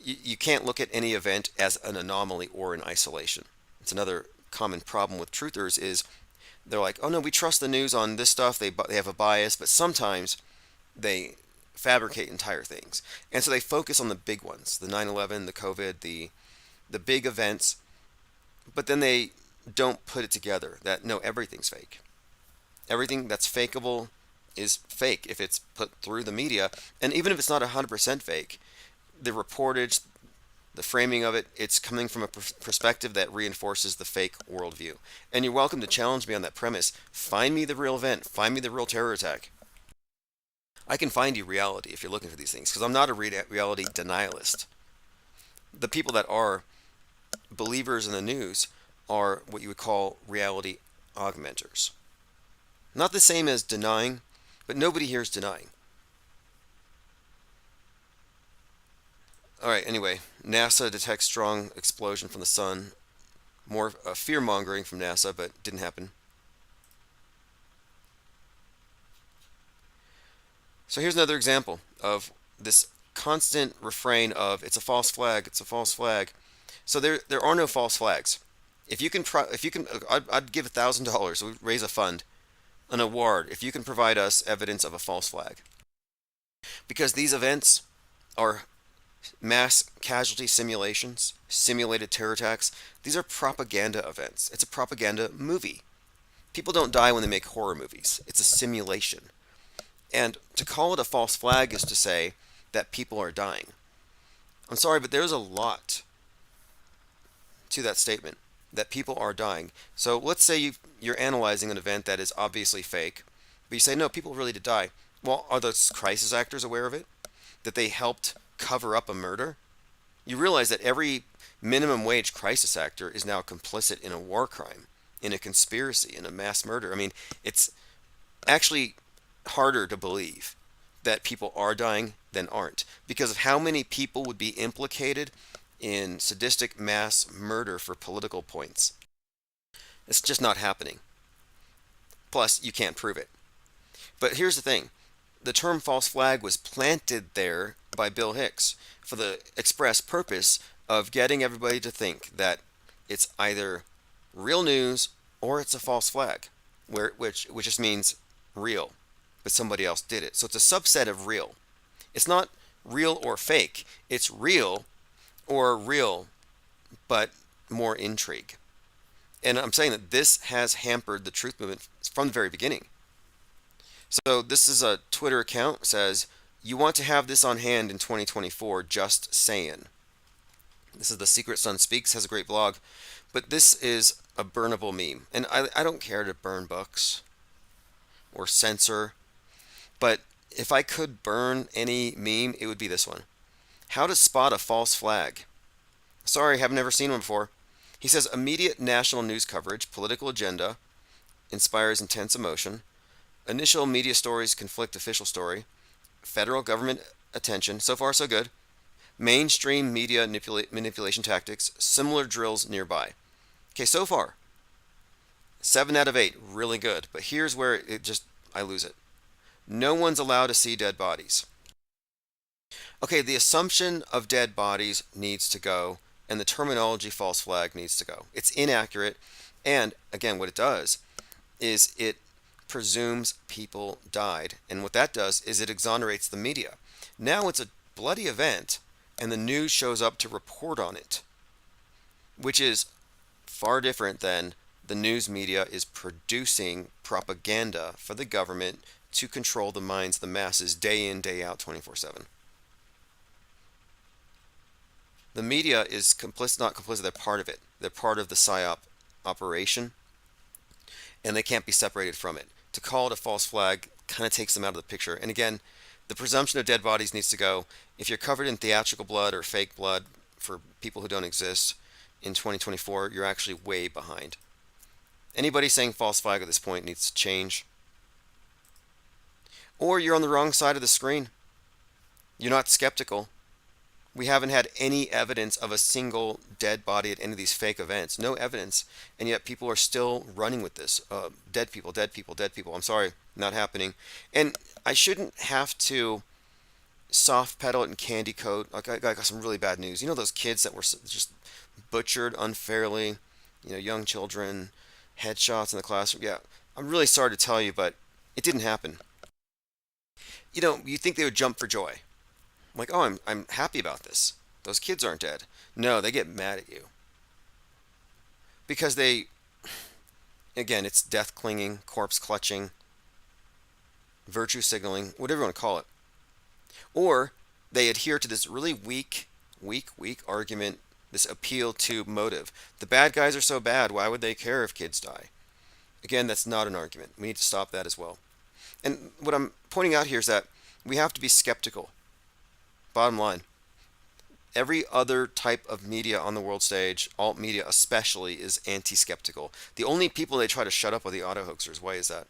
you can't look at any event as an anomaly or in isolation. It's another common problem with truthers is they're like, oh no, we trust the news on this stuff. They have a bias, but sometimes they fabricate entire things. And so they focus on the big ones, the 9/11, the COVID, the big events, but then they don't put it together that no, everything's fake. Everything that's fakeable is fake if it's put through the media. And even if it's not 100% fake, the reportage, the framing of it, it's coming from a perspective that reinforces the fake worldview. And you're welcome to challenge me on that premise. Find me the real event. Find me the real terror attack. I can find you reality if you're looking for these things, because I'm not a reality denialist. The people that are believers in the news are what you would call reality augmenters. Not the same as denying, but nobody here is denying. All right, anyway, NASA detects strong explosion from the sun. More fear-mongering from NASA, but didn't happen. So here's another example of this constant refrain of it's a false flag, it's a false flag. So there are no false flags. If you can, I'd give $1,000. We raise a fund, an award, if you can provide us evidence of a false flag. Because these events are mass casualty simulations, simulated terror attacks. These are propaganda events. It's a propaganda movie. People don't die when they make horror movies. It's a simulation. And to call it a false flag is to say that people are dying. I'm sorry, but there's a lot to that statement, that people are dying. So let's say you're analyzing an event that is obviously fake, but you say, no, people really did die. Well, are those crisis actors aware of it? That they helped cover up a murder? You realize that every minimum wage crisis actor is now complicit in a war crime, in a conspiracy, in a mass murder. I mean, it's actually harder to believe that people are dying than aren't, because of how many people would be implicated in sadistic mass murder for political points. It's just not happening. Plus, you can't prove it. But here's the thing. The term false flag was planted there by Bill Hicks for the express purpose of getting everybody to think that it's either real news or it's a false flag, which just means real, but somebody else did it. So it's a subset of real. It's not real or fake. It's real or real, but more intrigue. And I'm saying that this has hampered the truth movement from the very beginning. So this is a Twitter account. It says, you want to have this on hand in 2024, just saying. This is The Secret Sun Speaks, has a great blog. But this is a burnable meme. And I don't care to burn books or censor. But if I could burn any meme, it would be this one. How to spot a false flag. Sorry, have never seen one before. He says, immediate national news coverage, political agenda, inspires intense emotion. Initial media stories conflict official story. Federal government attention. So far, so good. Mainstream media manipulation tactics. Similar drills nearby. Okay, so far, 7 out of 8, really good. But here's where I lose it. No one's allowed to see dead bodies. Okay, the assumption of dead bodies needs to go, and the terminology false flag needs to go. It's inaccurate, and again, what it does is it presumes people died, and what that does is it exonerates the media. Now it's a bloody event, and the news shows up to report on it, which is far different than the news media is producing propaganda for the government to control the minds of the masses day in, day out, 24/7. The media is complicit, not complicit, they're part of it. They're part of the PSYOP operation, and they can't be separated from it. To call it a false flag kind of takes them out of the picture. And again, the presumption of dead bodies needs to go. If you're covered in theatrical blood or fake blood for people who don't exist in 2024, you're actually way behind. Anybody saying false flag at this point needs to change. Or you're on the wrong side of the screen. You're not skeptical. We haven't had any evidence of a single dead body at any of these fake events. No evidence. And yet people are still running with this. Dead people, dead people, dead people. I'm sorry, not happening. And I shouldn't have to soft pedal it and candy coat. Like I got some really bad news. You know those kids that were just butchered unfairly? You know, young children, headshots in the classroom. Yeah, I'm really sorry to tell you, but it didn't happen. You know, you think they would jump for joy. Like, oh, I'm happy about this. Those kids aren't dead. No, they get mad at you. Because again, it's death clinging, corpse clutching, virtue signaling, whatever you want to call it. Or they adhere to this really weak argument, this appeal to motive. The bad guys are so bad, why would they care if kids die? Again, that's not an argument. We need to stop that as well. And what I'm pointing out here is that we have to be skeptical. Bottom line, every other type of media on the world stage, alt media especially, is anti-skeptical. The only people they try to shut up are the auto hoaxers. Why is that?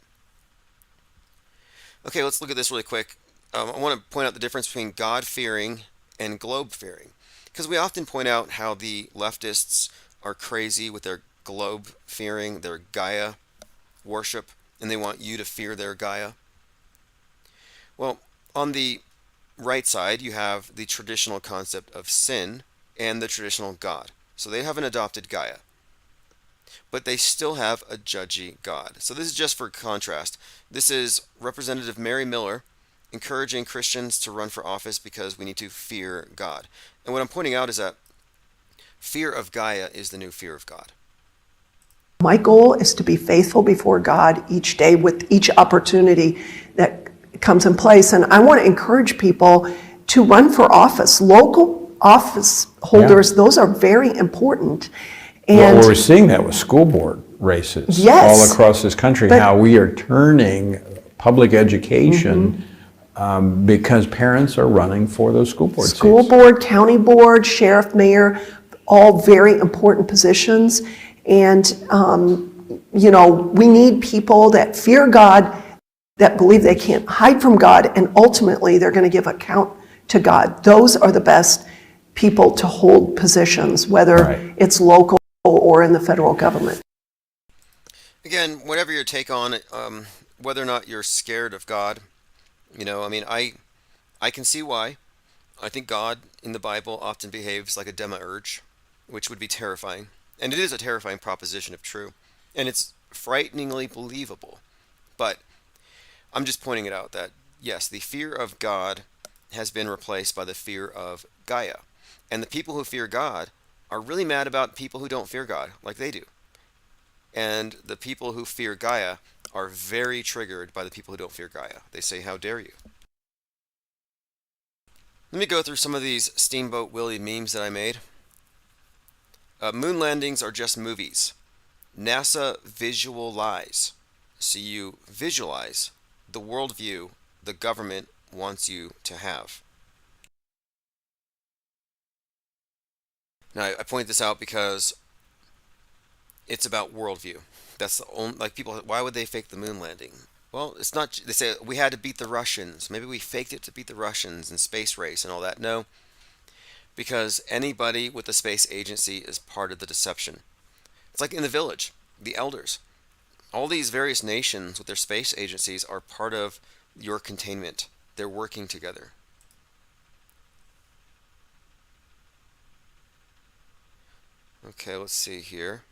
Okay, let's look at this really quick. I want to point out the difference between God-fearing and globe-fearing. Because we often point out how the leftists are crazy with their globe-fearing, their Gaia worship, and they want you to fear their Gaia. Well, on the right side, you have the traditional concept of sin and the traditional God. So they haven't adopted Gaia, but they still have a judgy God. So this is just for contrast. This is Representative Mary Miller encouraging Christians to run for office because we need to fear God. And what I'm pointing out is that fear of Gaia is the new fear of God. My goal is to be faithful before God each day with each opportunity that comes in place. And I want to encourage people to run for office. Local office holders, those are very important. Well, And we're seeing that with school board races Yes. all across this country, But- how we are turning public education because parents are running for those school board school seats. board, county board, sheriff, mayor, all very important positions. And, we need people that fear God, that believe they can't hide from God, and ultimately they're going to give account to God. Those are the best people to hold positions, whether Right. it's local or in the federal government. Again, whatever your take on it, whether or not you're scared of God, I can see why. I think God in the Bible often behaves like a demiurge, which would be terrifying. And it is a terrifying proposition if true. And it's frighteningly believable. But I'm just pointing it out that, yes, the fear of God has been replaced by the fear of Gaia. And the people who fear God are really mad about people who don't fear God, like they do. And the people who fear Gaia are very triggered by the people who don't fear Gaia. They say, "How dare you?" Let me go through some of these Steamboat Willie memes that I made. Moon landings are just movies. NASA visual lies. So you visualize the worldview the government wants you to have. Now, I point this out because it's about worldview. That's the only, like, people, why would they fake the moon landing? Well, it's not, they say we had to beat the Russians. Maybe we faked it to beat the Russians in space race and all that. No, because anybody with a space agency is part of the deception. It's like in the Village, the elders. All these various nations with their space agencies are part of your containment. They're working together. Okay, let's see here.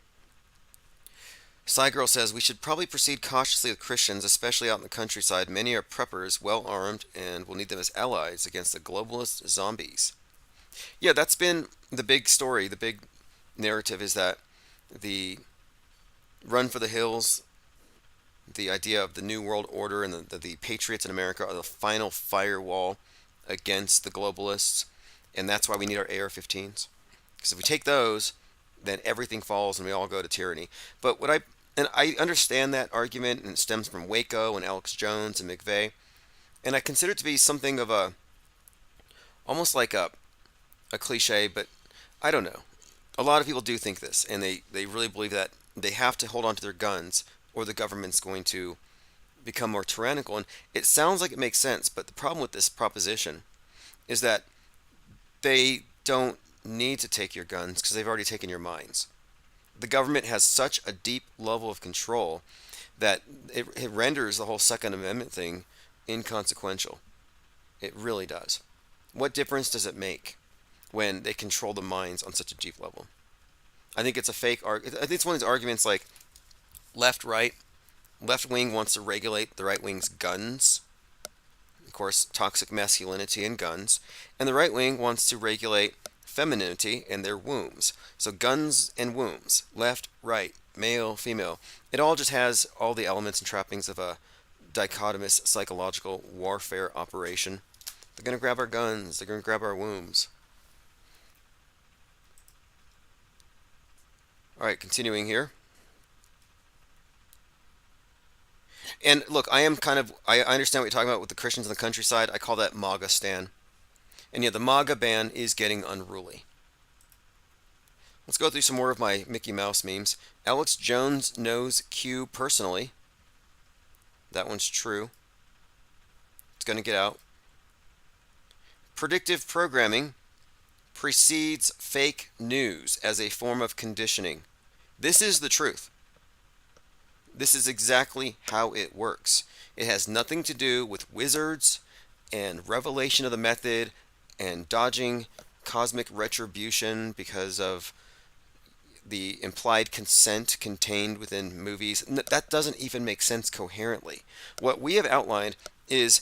Girl says, we should probably proceed cautiously with Christians, especially out in the countryside. Many are preppers, well armed, and will need them as allies against the globalist zombies. Yeah, that's been the big story. The big narrative is that the run for the hills, the idea of the New World Order and the patriots in America are the final firewall against the globalists, and that's why we need our AR-15s. Because if we take those, then everything falls and we all go to tyranny. But I understand that argument, and it stems from Waco and Alex Jones and McVeigh, and I consider it to be something of almost like a cliche, but I don't know. A lot of people do think this, and they really believe that they have to hold on to their guns or the government's going to become more tyrannical. And it sounds like it makes sense, but the problem with this proposition is that they don't need to take your guns because they've already taken your minds. The government has such a deep level of control that it renders the whole Second Amendment thing inconsequential. It really does. What difference does it make when they control the minds on such a deep level? I think it's a fake argument. I think it's one of these arguments like left, right. Left wing wants to regulate the right wing's guns. Of course, toxic masculinity and guns. And the right wing wants to regulate femininity and their wombs. So guns and wombs, left, right, male, female. It all just has all the elements and trappings of a dichotomous psychological warfare operation. They're going to grab our guns. They're going to grab our wombs. All right, continuing here. And look, I understand what you're talking about with the Christians in the countryside. I call that MAGA stan. And yeah, the MAGA ban is getting unruly. Let's go through some more of my Mickey Mouse memes. Alex Jones knows Q personally. That one's true. It's going to get out. Predictive programming precedes fake news as a form of conditioning. This is the truth. This is exactly how it works. It has nothing to do with wizards and revelation of the method and dodging cosmic retribution because of the implied consent contained within movies. That doesn't even make sense coherently. What we have outlined is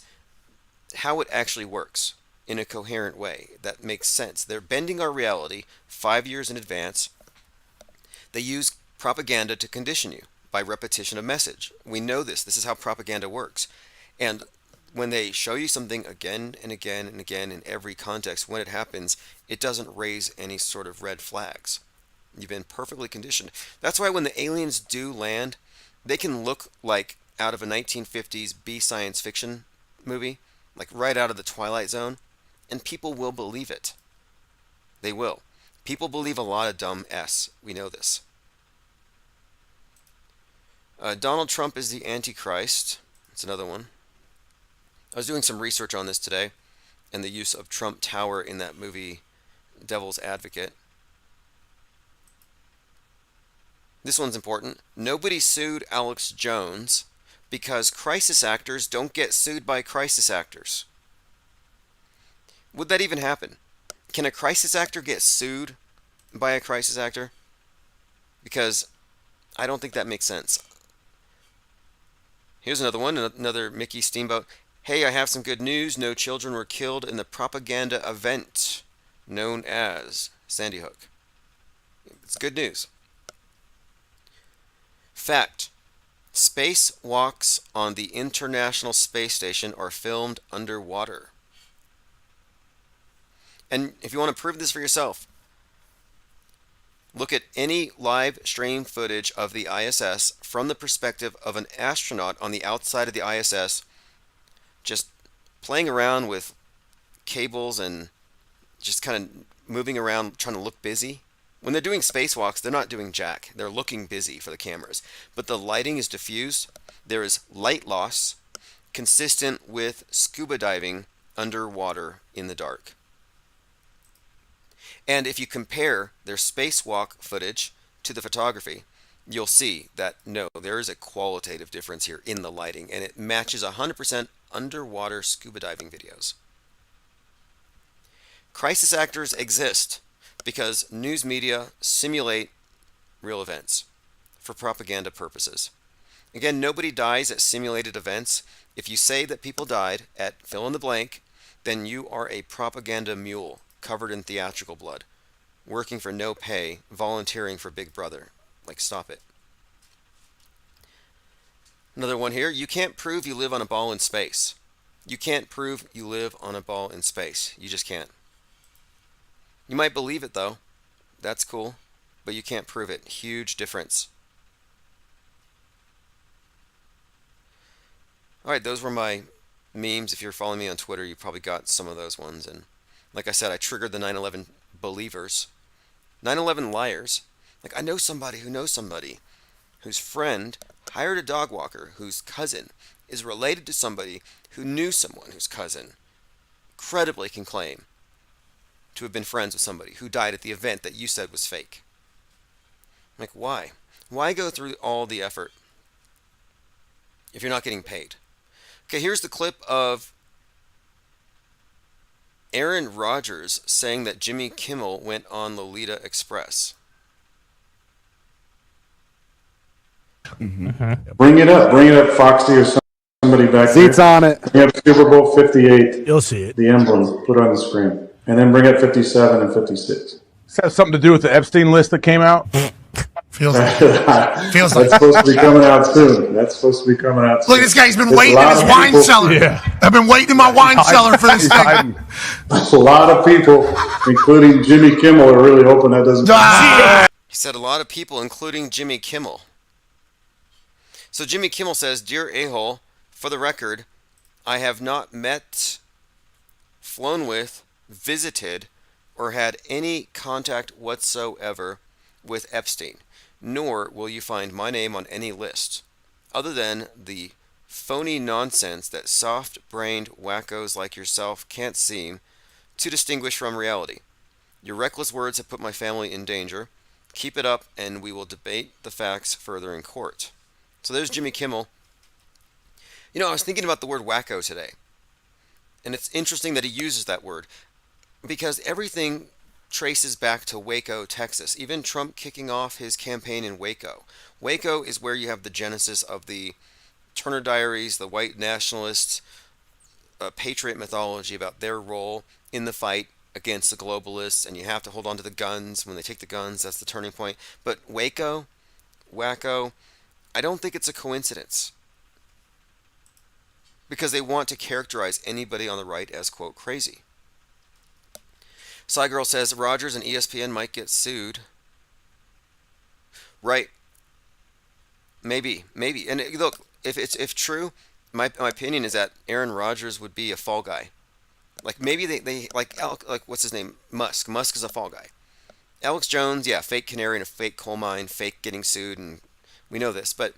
how it actually works in a coherent way that makes sense. They're bending our reality 5 years in advance. They use propaganda to condition you by repetition of message. We know this. This is how propaganda works. And when they show you something again and again and again in every context, when it happens, it doesn't raise any sort of red flags. You've been perfectly conditioned. That's why when the aliens do land, they can look like out of a 1950s B science fiction movie, like right out of the Twilight Zone, and people will believe it. They will. People believe a lot of dumb S. We know this. Donald Trump is the Antichrist. That's another one. I was doing some research on this today and the use of Trump Tower in that movie Devil's Advocate. This one's important. Nobody sued Alex Jones because crisis actors don't get sued by crisis actors. Would that even happen? Can a crisis actor get sued by a crisis actor? Because I don't think that makes sense. Here's another one, another Mickey Steamboat. Hey, I have some good news. No children were killed in the propaganda event known as Sandy Hook. It's good news. Fact. Spacewalks on the International Space Station are filmed underwater. And if you want to prove this for yourself, look at any live stream footage of the ISS from the perspective of an astronaut on the outside of the ISS, just playing around with cables and just kind of moving around trying to look busy. When they're doing spacewalks, they're not doing jack. They're looking busy for the cameras. But the lighting is diffused. There is light loss consistent with scuba diving underwater in the dark. And if you compare their spacewalk footage to the photography, you'll see that no, there is a qualitative difference here in the lighting, and it matches 100% underwater scuba diving videos. Crisis actors exist because news media simulate real events for propaganda purposes. Again, nobody dies at simulated events. If you say that people died at fill in the blank, then you are a propaganda mule covered in theatrical blood, working for no pay, volunteering for Big Brother. Like, stop it. Another one here. You can't prove you live on a ball in space. You can't prove you live on a ball in space. You just can't. You might believe it, though. That's cool. But you can't prove it. Huge difference. Alright, those were my memes. If you're following me on Twitter, you probably got some of those ones. And like I said, I triggered the 9/11 believers. 9/11 liars. Like, I know somebody who knows somebody whose friend hired a dog walker whose cousin is related to somebody who knew someone whose cousin credibly can claim to have been friends with somebody who died at the event that you said was fake. Like, why? Why go through all the effort if you're not getting paid? Okay, here's the clip of Aaron Rodgers saying that Jimmy Kimmel went on Lolita Express. Bring it up, Foxy, or somebody back there. Seats on it. Bring up Super Bowl 58. You'll see it. The emblem. Put it on the screen. And then bring up 57 and 56. Does that have something to do with the Epstein list that came out? Feels like That's supposed to be coming out soon. Look, this guy's been waiting in his wine cellar. Yeah. I've been waiting in my wine cellar for this thing. A lot of people, including Jimmy Kimmel, are really hoping that doesn't He said a lot of people, including Jimmy Kimmel. So Jimmy Kimmel says, Dear a-hole, for the record, I have not met, flown with, visited, or had any contact whatsoever with Epstein, nor will you find my name on any list, other than the phony nonsense that soft-brained wackos like yourself can't seem to distinguish from reality. Your reckless words have put my family in danger. Keep it up, and we will debate the facts further in court. So there's Jimmy Kimmel. You know, I was thinking about the word wacko today. And it's interesting that he uses that word, because everything traces back to Waco, Texas. Even Trump kicking off his campaign in Waco. Waco is where you have the genesis of the Turner Diaries, the white nationalists, patriot mythology about their role in the fight against the globalists, and you have to hold on to the guns. When they take the guns, that's the turning point. But Waco, wacko, I don't think it's a coincidence, because they want to characterize anybody on the right as, quote, crazy. Cygirl says Rogers and ESPN might get sued. Right. Maybe. And look, if true, my opinion is that Aaron Rodgers would be a fall guy. Like maybe they like what's his name? Musk. Musk is a fall guy. Alex Jones, yeah, fake canary in a fake coal mine, fake getting sued, and we know this. But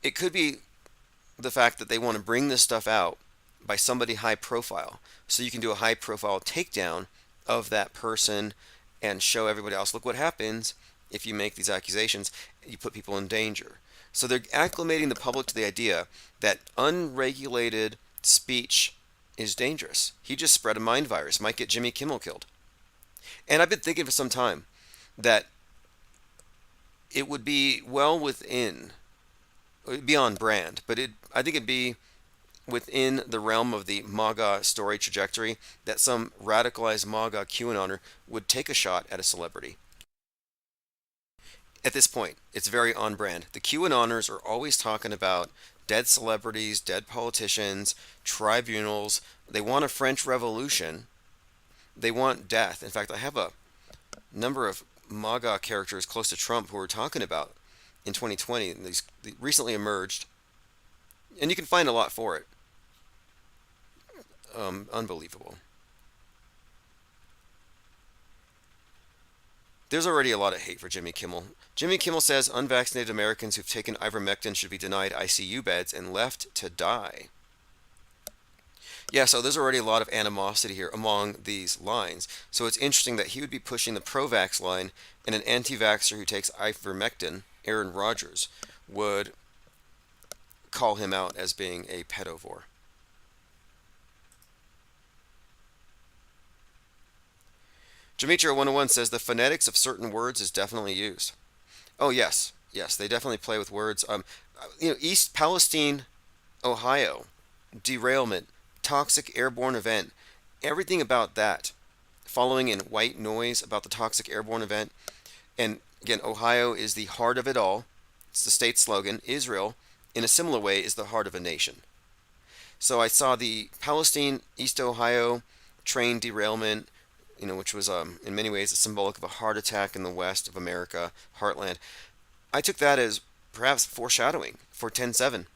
it could be the fact that they want to bring this stuff out by somebody high profile, so you can do a high profile takedown of that person and show everybody else, look what happens if you make these accusations. You put people in danger. So they're acclimating the public to the idea that unregulated speech is dangerous. He just spread a mind virus, might get Jimmy Kimmel killed. And I've been thinking for some time that it would be well within, beyond brand, but I think it'd be within the realm of the MAGA story trajectory that some radicalized MAGA QAnoner would take a shot at a celebrity. At this point, it's very on brand. The QAnoners are always talking about dead celebrities, dead politicians, tribunals. They want a French Revolution. They want death. In fact, I have a number of MAGA characters close to Trump who we're talking about in 2020. They recently emerged. And you can find a lot for it. Unbelievable. There's already a lot of hate for Jimmy Kimmel. Jimmy Kimmel says unvaccinated Americans who've taken ivermectin should be denied ICU beds and left to die. Yeah, so there's already a lot of animosity here among these lines. So it's interesting that he would be pushing the pro-vax line, and an anti-vaxxer who takes ivermectin, Aaron Rodgers, would call him out as being a pedovore. Demetria 101 says the phonetics of certain words is definitely used. Oh yes, they definitely play with words. East Palestine, Ohio, derailment, toxic airborne event, everything about that, following in white noise about the toxic airborne event. And again, Ohio is the heart of it all. It's the state slogan. Israel, in a similar way, is the heart of a nation. So I saw the Palestine, East Ohio train derailment, which was in many ways a symbolic of a heart attack in the west of America, heartland. I took that as perhaps foreshadowing for 10/7.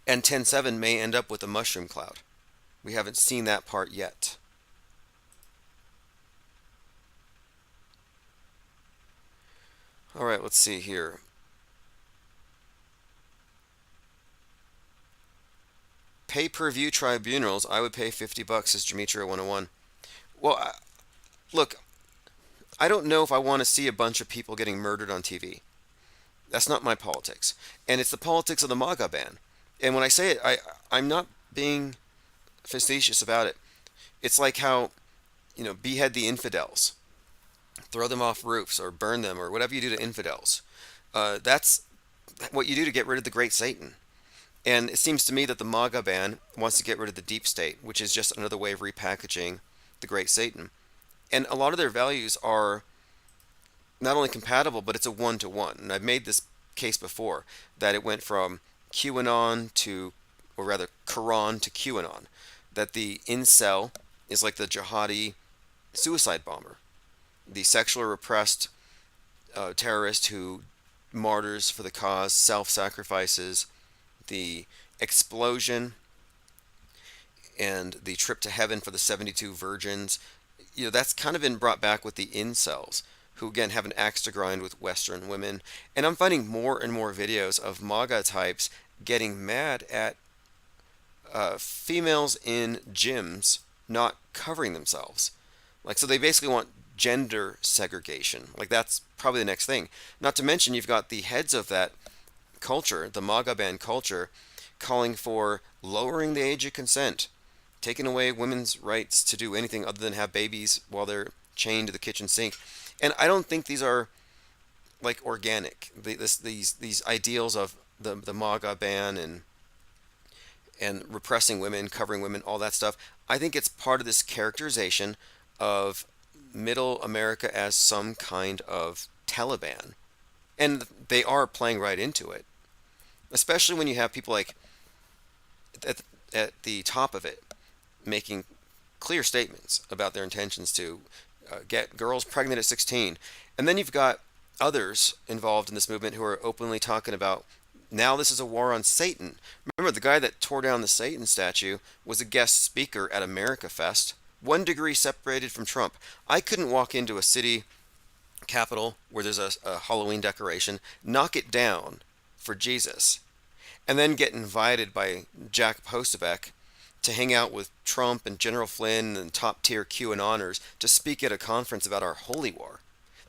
And 10/7 may end up with a mushroom cloud. We haven't seen that part yet. All right, let's see here. Pay-per-view tribunals, I would pay $50, says Demetria 101. Well, look, I don't know if I want to see a bunch of people getting murdered on TV. That's not my politics. And it's the politics of the MAGA ban. And when I say it, I'm not being facetious about it. It's like how, behead the infidels. Throw them off roofs or burn them or whatever you do to infidels. That's what you do to get rid of the great Satan. And it seems to me that the MAGA ban wants to get rid of the deep state, which is just another way of repackaging the great Satan. And a lot of their values are not only compatible, but it's a one-to-one. And I've made this case before, that it went from QAnon to, or rather Quran to QAnon. That the incel is like the jihadi suicide bomber. The sexually repressed terrorist who martyrs for the cause, self-sacrifices. The explosion and the trip to heaven for the 72 virgins, that's kind of been brought back with the incels, who again have an axe to grind with Western women. And I'm finding more and more videos of MAGA types getting mad at females in gyms not covering themselves. So they basically want gender segregation. That's probably the next thing. Not to mention you've got the heads of that culture, the MAGA ban culture, calling for lowering the age of consent, taking away women's rights to do anything other than have babies while they're chained to the kitchen sink. And I don't think these are organic. These ideals of the MAGA ban and repressing women, covering women, all that stuff. I think it's part of this characterization of middle America as some kind of Taliban. And they are playing right into it, especially when you have people like at the top of it making clear statements about their intentions to get girls pregnant at 16. And then you've got others involved in this movement who are openly talking about now this is a war on Satan. Remember, the guy that tore down the Satan statue was a guest speaker at America Fest, 1 degree separated from Trump. I couldn't walk into a city capital where there's a Halloween decoration, knock it down for Jesus, and then get invited by Jack Posobiec to hang out with Trump and General Flynn and top-tier QAnoners to speak at a conference about our holy war.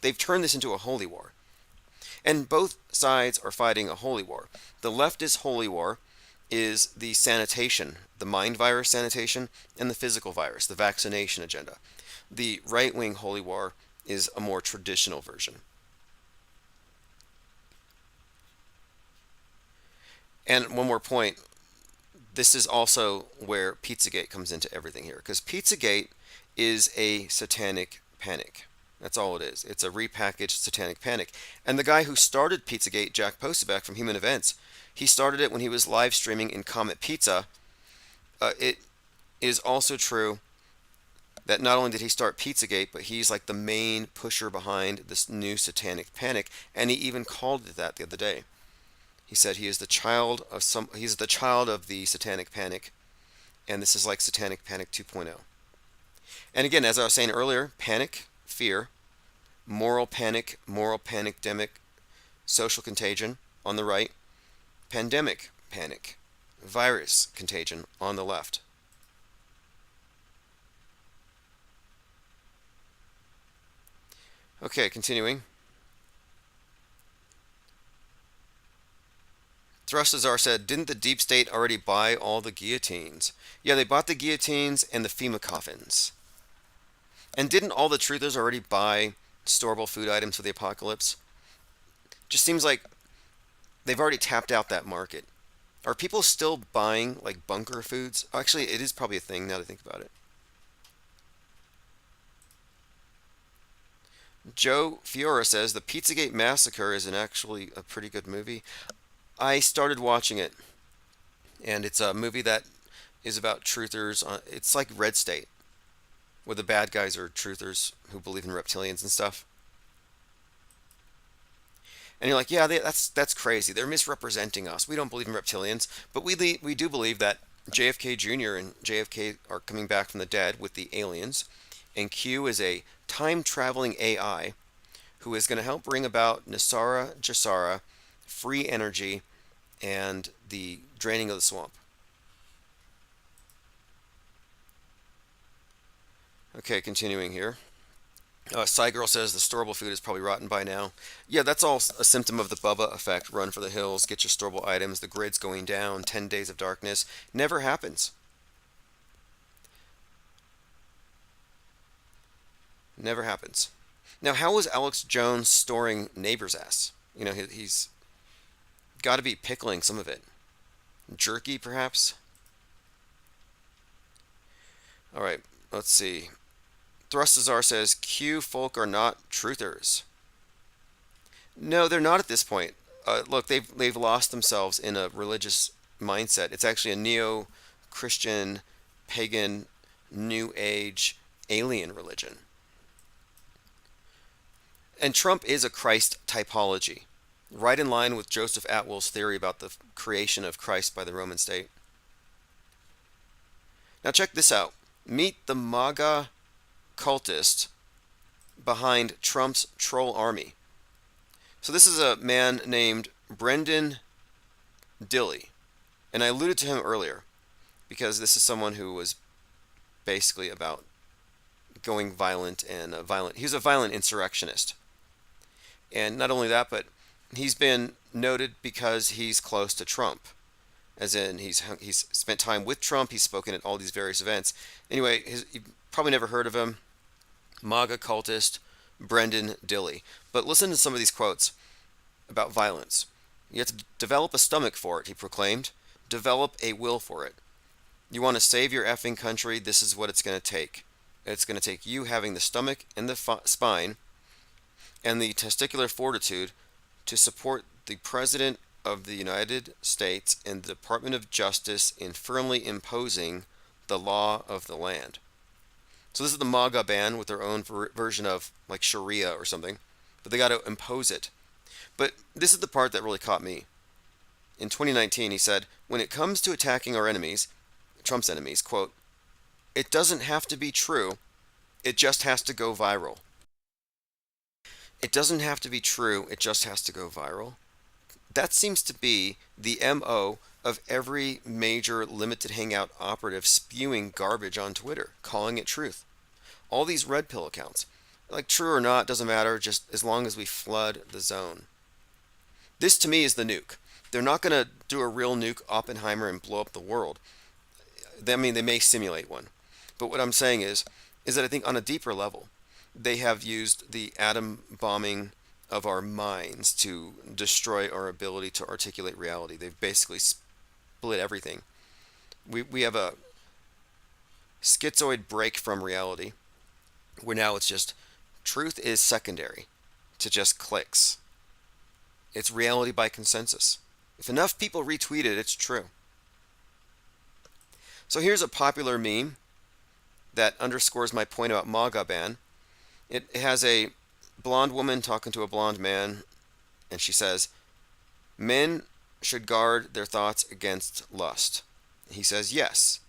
They've turned this into a holy war. And both sides are fighting a holy war. The leftist holy war is the sanitation, the mind virus sanitation, and the physical virus, the vaccination agenda. The right-wing holy war is a more traditional version. And one more point. This is also where Pizzagate comes into everything here, because Pizzagate is a satanic panic. That's all it is. It's a repackaged satanic panic. And the guy who started Pizzagate, Jack Posobiec from Human Events, he started it when he was live streaming in Comet Pizza. It is also true that not only did he start Pizzagate, but he's like the main pusher behind this new satanic panic, and he even called it that the other day. He said he is the child of he's the child of the satanic panic, and this is like satanic panic 2.0. And again, as I was saying earlier, panic, fear, moral panicdemic, social contagion on the right, pandemic panic, virus contagion on the left. Okay, continuing. Thrustazar said, didn't the deep state already buy all the guillotines? Yeah, they bought the guillotines and the FEMA coffins. And didn't all the truthers already buy storable food items for the apocalypse? Just seems like they've already tapped out that market. Are people still buying like bunker foods? Actually, it is probably a thing now that I think about it. Joe Fiora says the Pizzagate Massacre is actually a pretty good movie. I started watching it, and it's a movie that is about truthers. It's like Red State, where the bad guys are truthers who believe in reptilians and stuff. And you're like, yeah, that's crazy. They're misrepresenting us. We don't believe in reptilians, but we do believe that JFK Jr. and JFK are coming back from the dead with the aliens, and Q is a time-traveling AI who is going to help bring about Nasara Jasara, free energy, and the draining of the swamp. Okay, continuing here. Cygirl says the storable food is probably rotten by now. Yeah, that's all a symptom of the Bubba effect. Run for the hills, get your storable items, the grid's going down, 10 days of darkness. Never happens. Never happens. Now, how was Alex Jones storing neighbor's ass? You know, he's got to be pickling some of it. Jerky, perhaps? All right, let's see. Thrustazar says, Q folk are not truthers. No, they're not at this point. Look, they've lost themselves in a religious mindset. It's actually a neo-Christian, pagan, New Age, alien religion. And Trump is a Christ typology, right in line with Joseph Atwell's theory about the creation of Christ by the Roman state. Now check this out. Meet the MAGA cultist behind Trump's troll army. So this is a man named Brendan Dilley, and I alluded to him earlier because this is someone who was basically about going violent and he's a violent insurrectionist. And not only that, but he's been noted because he's close to Trump. As in, he's spent time with Trump. He's spoken at all these various events. Anyway, you've probably never heard of him. MAGA cultist Brendan Dilley. But listen to some of these quotes about violence. You have to develop a stomach for it, he proclaimed. Develop a will for it. You want to save your effing country, this is what it's going to take. It's going to take you having the stomach and the spine and the testicular fortitude to support the President of the United States and the Department of Justice in firmly imposing the law of the land. So this is the MAGA ban with their own version of like Sharia or something, but they got to impose it. But this is the part that really caught me. In 2019, he said, when it comes to attacking our enemies, Trump's enemies, quote, it doesn't have to be true, it just has to go viral. It doesn't have to be true, it just has to go viral. That seems to be the MO of every major limited hangout operative spewing garbage on Twitter, calling it truth. All these red pill accounts, like true or not, doesn't matter, just as long as we flood the zone. This to me is the nuke. They're not going to do a real nuke Oppenheimer and blow up the world. I mean, they may simulate one. But what I'm saying is that I think on a deeper level, they have used the atom bombing of our minds to destroy our ability to articulate reality. They've basically split everything. We have a schizoid break from reality, where now it's just truth is secondary to just clicks. It's reality by consensus. If enough people retweet it, it's true. So here's a popular meme that underscores my point about MAGA ban. It has a blonde woman talking to a blonde man, and she says, men should guard their thoughts against lust. He says, yes.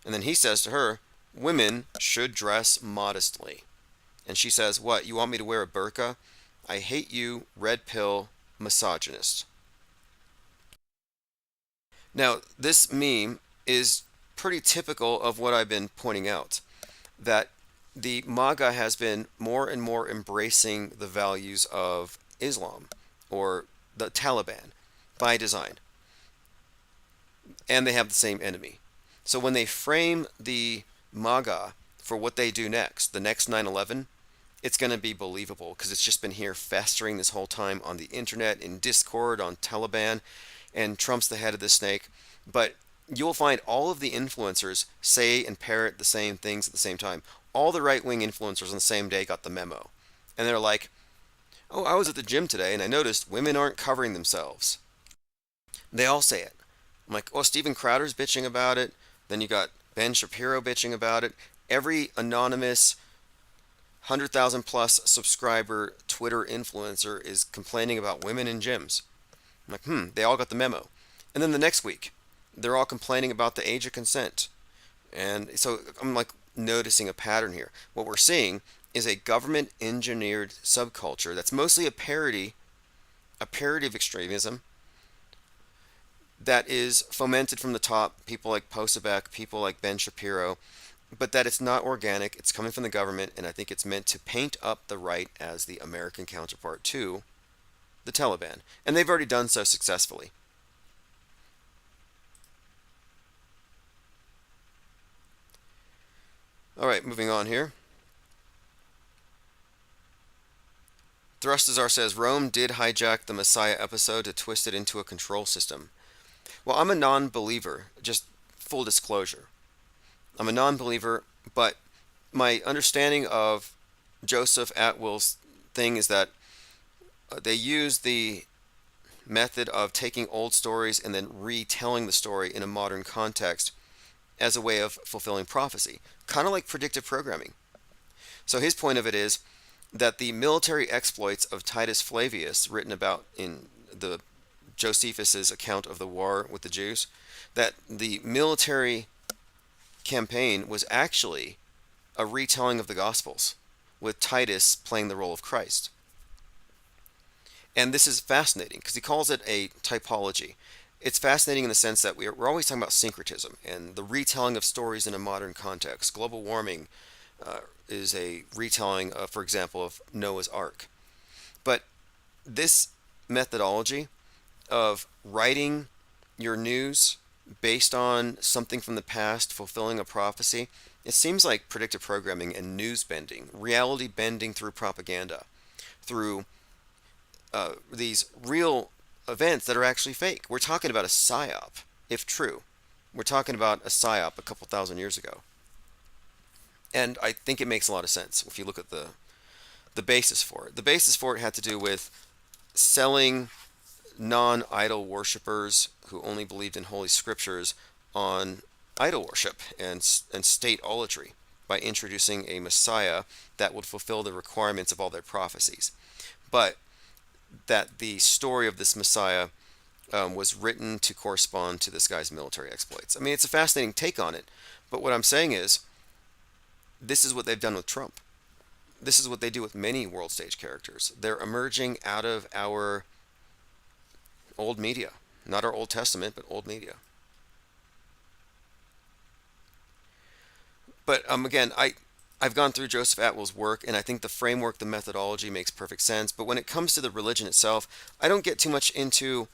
And then he says to her, women should dress modestly. And she says, what, you want me to wear a burqa? I hate you, red pill misogynist. Now, this meme is pretty typical of what I've been pointing out, that the MAGA has been more and more embracing the values of Islam or the Taliban by design. And they have the same enemy. So when they frame the MAGA for what they do next, the next 9/11, it's going to be believable because it's just been here festering this whole time on the internet, in Discord, on Taliban, and Trump's the head of the snake. But you'll find all of the influencers say and parrot the same things at the same time. All the right-wing influencers on the same day got the memo. And they're like, oh, I was at the gym today and I noticed women aren't covering themselves. They all say it. I'm like, oh, Steven Crowder's bitching about it. Then you got Ben Shapiro bitching about it. Every anonymous 100,000 plus subscriber Twitter influencer is complaining about women in gyms. I'm like, they all got the memo. And then the next week, they're all complaining about the age of consent. And so I'm like noticing a pattern here. What we're seeing is a government engineered subculture that's mostly a parody of extremism that is fomented from the top, people like Posabek, people like Ben Shapiro, but that it's not organic, it's coming from the government, and I think it's meant to paint up the right as the American counterpart to the Taliban. And they've already done so successfully. All right, moving on here. Thrustazar says, Rome did hijack the Messiah episode to twist it into a control system. Well, I'm a non-believer, just full disclosure. I'm a non-believer, but my understanding of Joseph Atwill's thing is that they use the method of taking old stories and then retelling the story in a modern context as a way of fulfilling prophecy, kind of like predictive programming. So his point of it is that the military exploits of Titus Flavius, written about in the Josephus's account of the war with the Jews, that the military campaign was actually a retelling of the Gospels, with Titus playing the role of Christ. And this is fascinating because he calls it a typology. It's fascinating in the sense that we're always talking about syncretism and the retelling of stories in a modern context. Global warming is a retelling, for example, of Noah's Ark. But this methodology of writing your news based on something from the past, fulfilling a prophecy, it seems like predictive programming and news bending, reality bending through propaganda, through these real events that are actually fake. We're talking about a psyop, if true. We're talking about a psyop a couple thousand years ago. And I think it makes a lot of sense if you look at the basis for it. The basis for it had to do with selling non-idol worshippers who only believed in holy scriptures on idol worship and state-olatry by introducing a Messiah that would fulfill the requirements of all their prophecies. But that the story of this Messiah was written to correspond to this guy's military exploits. I mean, it's a fascinating take on it, but what I'm saying is, this is what they've done with Trump. This is what they do with many world stage characters. They're emerging out of our old media. Not our Old Testament, but old media. But again, I've gone through Joseph Atwell's work, and I think the framework, the methodology makes perfect sense. But when it comes to the religion itself, I don't get too much into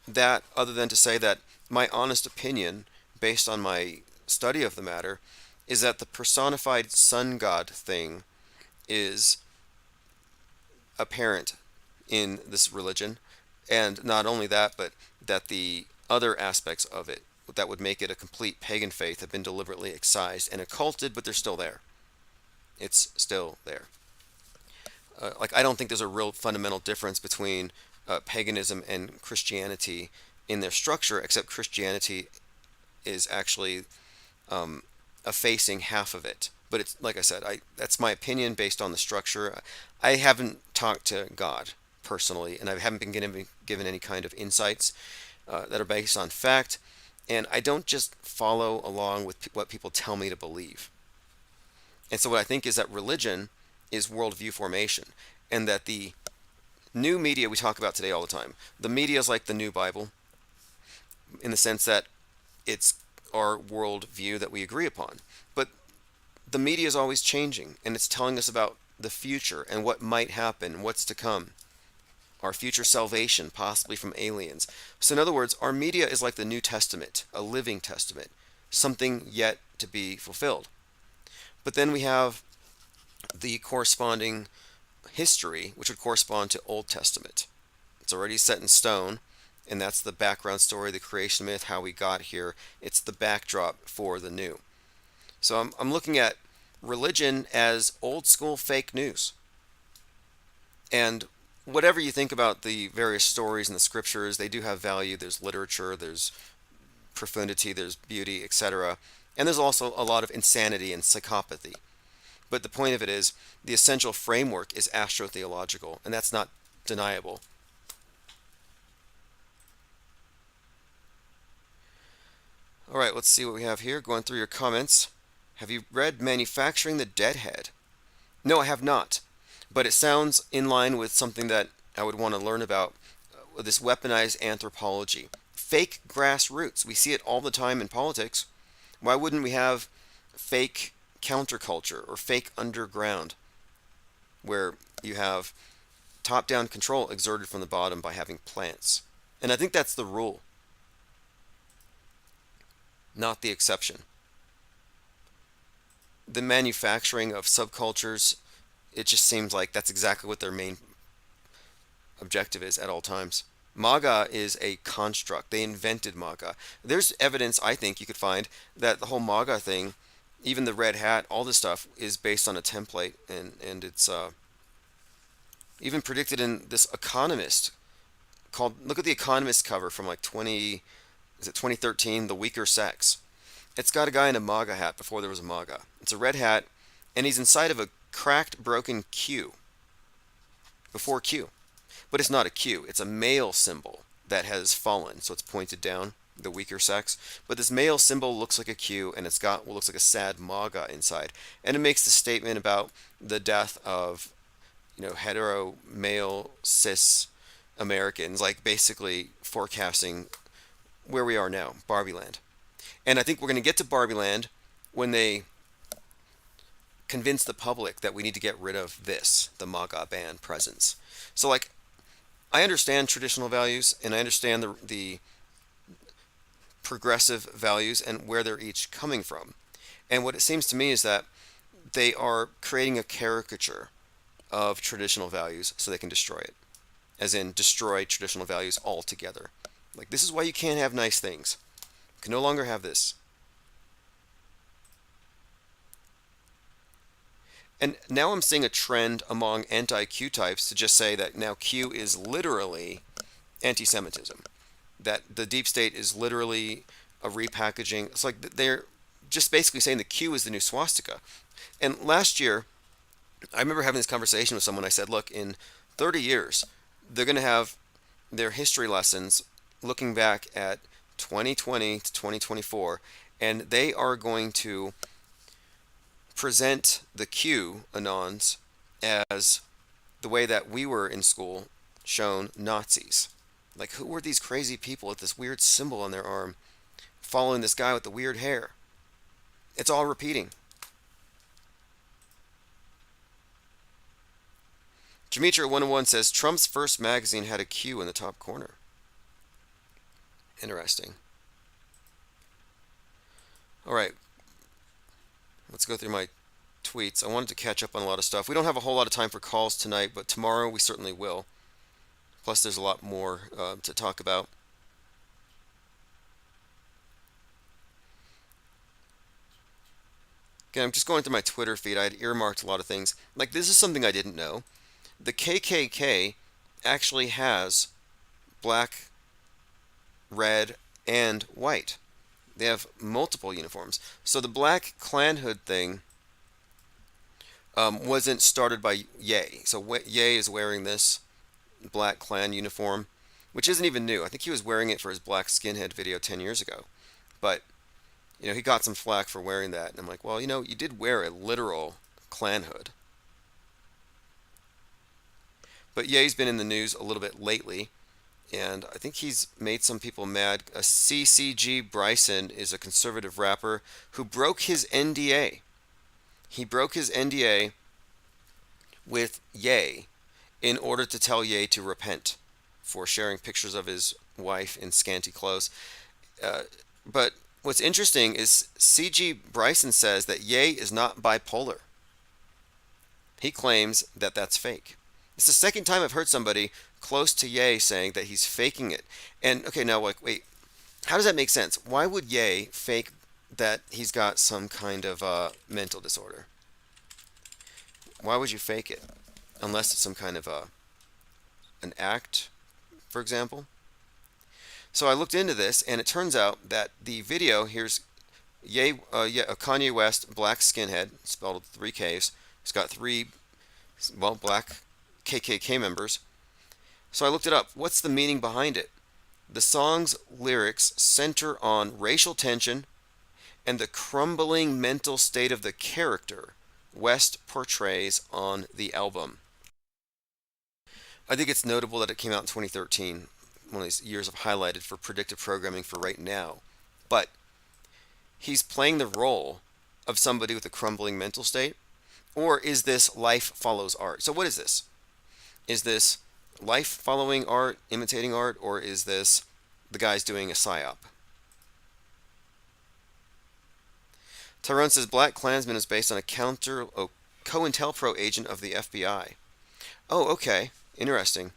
that other than to say that my honest opinion, based on my study of the matter, is that the personified sun god thing is apparent in this religion. And not only that, but that the other aspects of it that would make it a complete pagan faith have been deliberately excised and occulted, but they're still there. It's still there. I don't think there's a real fundamental difference between paganism and Christianity in their structure, except Christianity is actually effacing half of it. But it's like I said, that's my opinion based on the structure. I haven't talked to God personally, and I haven't been given any kind of insights that are based on fact. And I don't just follow along with what people tell me to believe. And so what I think is that religion is worldview formation, and that the new media we talk about today all the time, the media is like the new Bible, in the sense that it's our worldview that we agree upon. But the media is always changing, and it's telling us about the future and what might happen, what's to come. Our future salvation, possibly from aliens. So in other words, our media is like the New Testament, a living testament, something yet to be fulfilled. But then we have the corresponding history, which would correspond to Old Testament. It's already set in stone, and that's the background story, the creation myth, how we got here. It's the backdrop for the new. So I'm looking at religion as old school fake news. And whatever you think about the various stories in the scriptures, they do have value. There's literature, there's profundity, there's beauty, etc. And there's also a lot of insanity and psychopathy. But the point of it is, the essential framework is astrotheological, and that's not deniable. All right, let's see what we have here. Going through your comments. Have you read Manufacturing the Deadhead? No, I have not. But it sounds in line with something that I would want to learn about, this weaponized anthropology. Fake grassroots. We see it all the time in politics. Why wouldn't we have fake counterculture or fake underground, where you have top-down control exerted from the bottom by having plants? And I think that's the rule, not the exception. The manufacturing of subcultures, it just seems like that's exactly what their main objective is at all times. MAGA is a construct. They invented MAGA. There's evidence, I think, you could find that the whole MAGA thing, even the red hat, all this stuff is based on a template, and it's even predicted in this Economist called, look at the Economist cover from like 2013, The Weaker Sex. It's got a guy in a MAGA hat before there was a MAGA. It's a red hat, and he's inside of a cracked, broken Q. Before Q. But it's not a Q. It's a male symbol that has fallen, so it's pointed down, the weaker sex. But this male symbol looks like a Q, and it's got what looks like a sad MAGA inside. And it makes the statement about the death of, hetero, male, cis Americans, like basically forecasting where we are now, Barbie Land. And I think we're going to get to Barbie Land when they convince the public that we need to get rid of this, the MAGA ban presence. So, I understand traditional values, and I understand the progressive values and where they're each coming from. And what it seems to me is that they are creating a caricature of traditional values so they can destroy it. As in, destroy traditional values altogether. This is why you can't have nice things. Can no longer have this. And now I'm seeing a trend among anti-Q types to just say that now Q is literally anti-Semitism. That the deep state is literally a repackaging. It's like they're just basically saying the Q is the new swastika. And last year, I remember having this conversation with someone. I said, look, in 30 years, they're going to have their history lessons looking back at 2020 to 2024, and they are going to present the QAnons as the way that we were in school shown Nazis. Like, who were these crazy people with this weird symbol on their arm following this guy with the weird hair? It's all repeating. Demetra 101 says Trump's first magazine had a Q in the top corner. Interesting. All right. Let's go through my tweets. I wanted to catch up on a lot of stuff. We don't have a whole lot of time for calls tonight, but tomorrow we certainly will. Plus, there's a lot more to talk about. Again, I'm just going through my Twitter feed. I had earmarked a lot of things. Like, this is something I didn't know. The KKK actually has black, red, and white. They have multiple uniforms. So the black Klan hood thing wasn't started by Ye. So Ye is wearing this black Klan uniform, which isn't even new. I think he was wearing it for his black skinhead video 10 years ago. But, you know, he got some flack for wearing that. And I'm like, well, you know, you did wear a literal Klan hood. But Ye's been in the news a little bit lately, and I think he's made some people mad. CCG Bryson is a conservative rapper who broke his NDA. He broke his NDA with Ye in order to tell Ye to repent for sharing pictures of his wife in scanty clothes. But what's interesting is CG Bryson says that Ye is not bipolar. He claims that that's fake. It's the second time I've heard somebody close to Ye saying that he's faking it. And, okay, now, like, wait, how does that make sense? Why would Ye fake that he's got some kind of mental disorder? Why would you fake it? Unless it's some kind of an act, for example. So I looked into this, and it turns out that the video, here's Kanye West, black skinhead, spelled with 3 Ks. He's got 3, well, black KKK members. So I looked it up. What's the meaning behind it? The song's lyrics center on racial tension and the crumbling mental state of the character West portrays on the album. I think it's notable that it came out in 2013, one of these years I've highlighted for predictive programming for right now. But he's playing the role of somebody with a crumbling mental state? Or is this life follows art? So what is this? Is this life following art, imitating art, or is this the guy's doing a psyop? Tyrone says Black Klansman is based on a COINTELPRO agent of the FBI. Oh, okay. Interesting.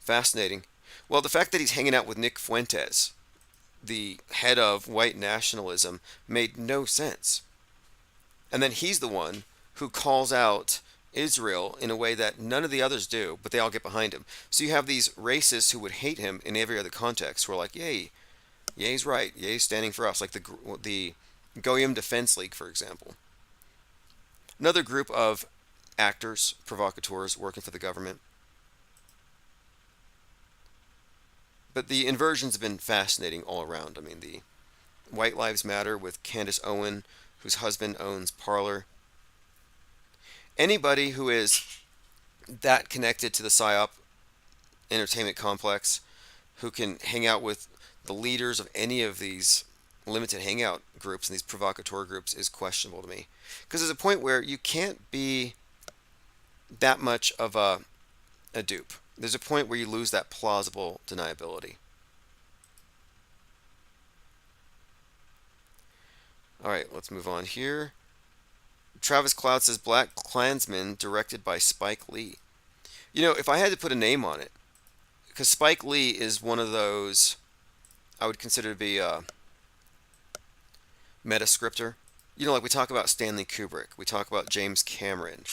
Fascinating. Well, the fact that he's hanging out with Nick Fuentes, the head of white nationalism, made no sense. And then he's the one who calls out Israel in a way that none of the others do, but they all get behind him. So you have these racists who would hate him in every other context who are like, yay, Ye's right, Ye's standing for us, like the Goyim Defense League, for example. Another group of actors, provocateurs working for the government. But the inversions have been fascinating all around. I mean, the White Lives Matter with Candace Owen, whose husband owns Parler. Anybody who is that connected to the PSYOP entertainment complex, who can hang out with the leaders of any of these limited hangout groups and these provocateur groups, is questionable to me. Because there's a point where you can't be that much of a dupe. There's a point where you lose that plausible deniability. All right, let's move on here. Travis Cloud says Black Klansman directed by Spike Lee. You know, if I had to put a name on it, because Spike Lee is one of those I would consider to be a metascriptor. You know, like we talk about Stanley Kubrick, we talk about James Cameron,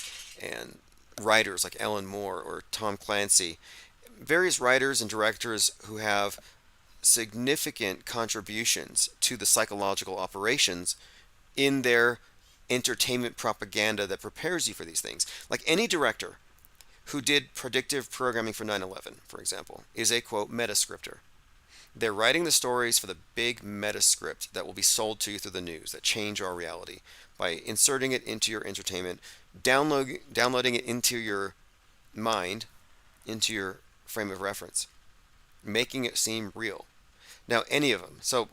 and writers like Alan Moore or Tom Clancy. Various writers and directors who have significant contributions to the psychological operations in their entertainment propaganda that prepares you for these things. Like any director who did predictive programming for 9/11, for example, is a quote metascriptor. They're writing the stories for the big metascript that will be sold to you through the news that change our reality by inserting it into your entertainment, downloading it into your mind, into your frame of reference, making it seem real. Now, any of them. So,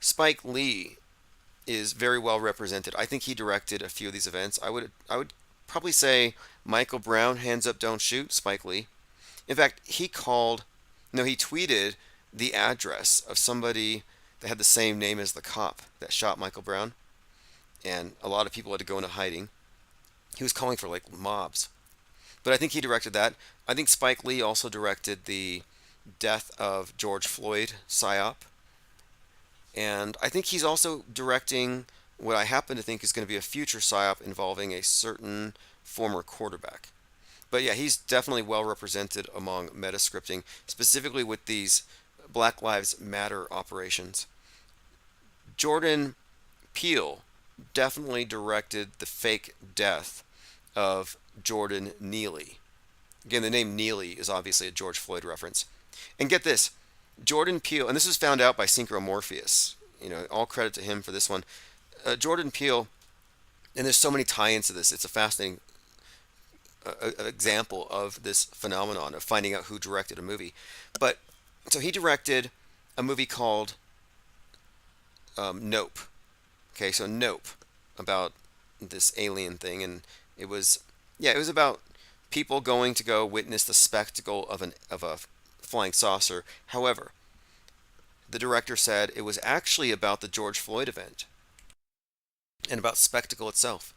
Spike Lee is very well represented. I think he directed a few of these events. I would probably say Michael Brown, Hands Up, Don't Shoot, Spike Lee. In fact, he tweeted the address of somebody that had the same name as the cop that shot Michael Brown, and a lot of people had to go into hiding. He was calling for like mobs. But I think he directed that. I think Spike Lee also directed the death of George Floyd psyop. And I think he's also directing what I happen to think is going to be a future psyop involving a certain former quarterback. But yeah, he's definitely well represented among metascripting, specifically with these Black Lives Matter operations. Jordan Peele definitely directed the fake death of Jordan Neely. Again, the name Neely is obviously a George Floyd reference. And get this, Jordan Peele, and this was found out by Synchromorpheus, all credit to him for this one. Jordan Peele, and there's so many tie-ins to this, it's a fascinating example of this phenomenon of finding out who directed a movie. But, so he directed a movie called Nope. Okay, so Nope, about this alien thing, and it was about people going to go witness the spectacle of a flying saucer. However, the director said it was actually about the George Floyd event and about spectacle itself.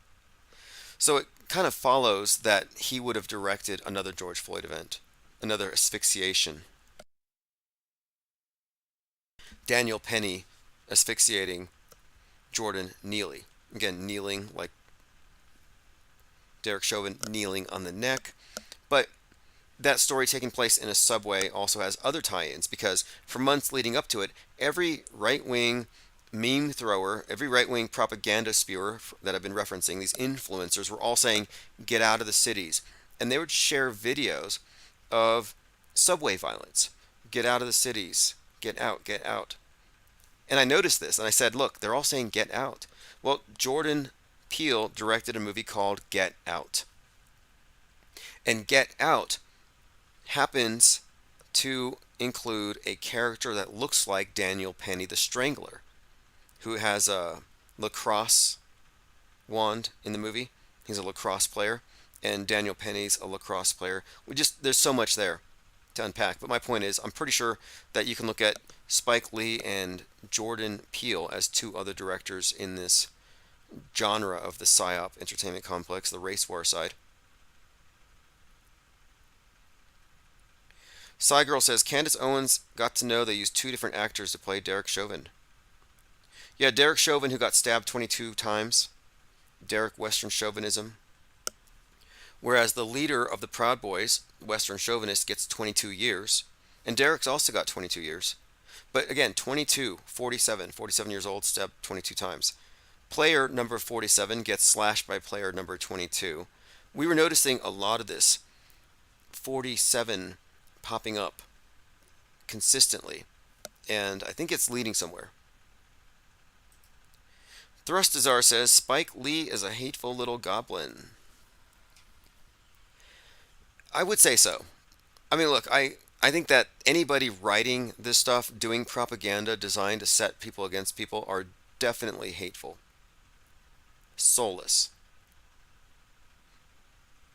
So it kind of follows that he would have directed another George Floyd event, another asphyxiation. Daniel Penny asphyxiating Jordan Neely. Again, kneeling like Derek Chauvin kneeling on the neck. But that story taking place in a subway also has other tie-ins, because for months leading up to it, every right-wing meme thrower, every right-wing propaganda spewer that I've been referencing, these influencers, were all saying, get out of the cities. And they would share videos of subway violence. Get out of the cities. Get out, get out. And I noticed this, and I said, look, they're all saying get out. Well, Jordan Peele directed a movie called Get Out. And Get Out happens to include a character that looks like Daniel Penny the Strangler, who has a lacrosse wand in the movie. He's a lacrosse player, and Daniel Penny's a lacrosse player. There's so much there to unpack. But my point is, I'm pretty sure that you can look at Spike Lee and Jordan Peele as two other directors in this genre of the PSYOP entertainment complex, the race war side. Cygirl says, Candace Owens got to know they used two different actors to play Derek Chauvin. Yeah, Derek Chauvin, who got stabbed 22 times. Derek Western Chauvinism. Whereas the leader of the Proud Boys, Western Chauvinist, gets 22 years. And Derek's also got 22 years. But again, 47 years old, stabbed 22 times. Player number 47 gets slashed by player number 22. We were noticing a lot of this 47 popping up consistently, and I think it's leading somewhere. Thrustazar says, Spike Lee is a hateful little goblin. I would say so. I mean, look, I think that anybody writing this stuff, doing propaganda designed to set people against people, are definitely hateful. Soulless.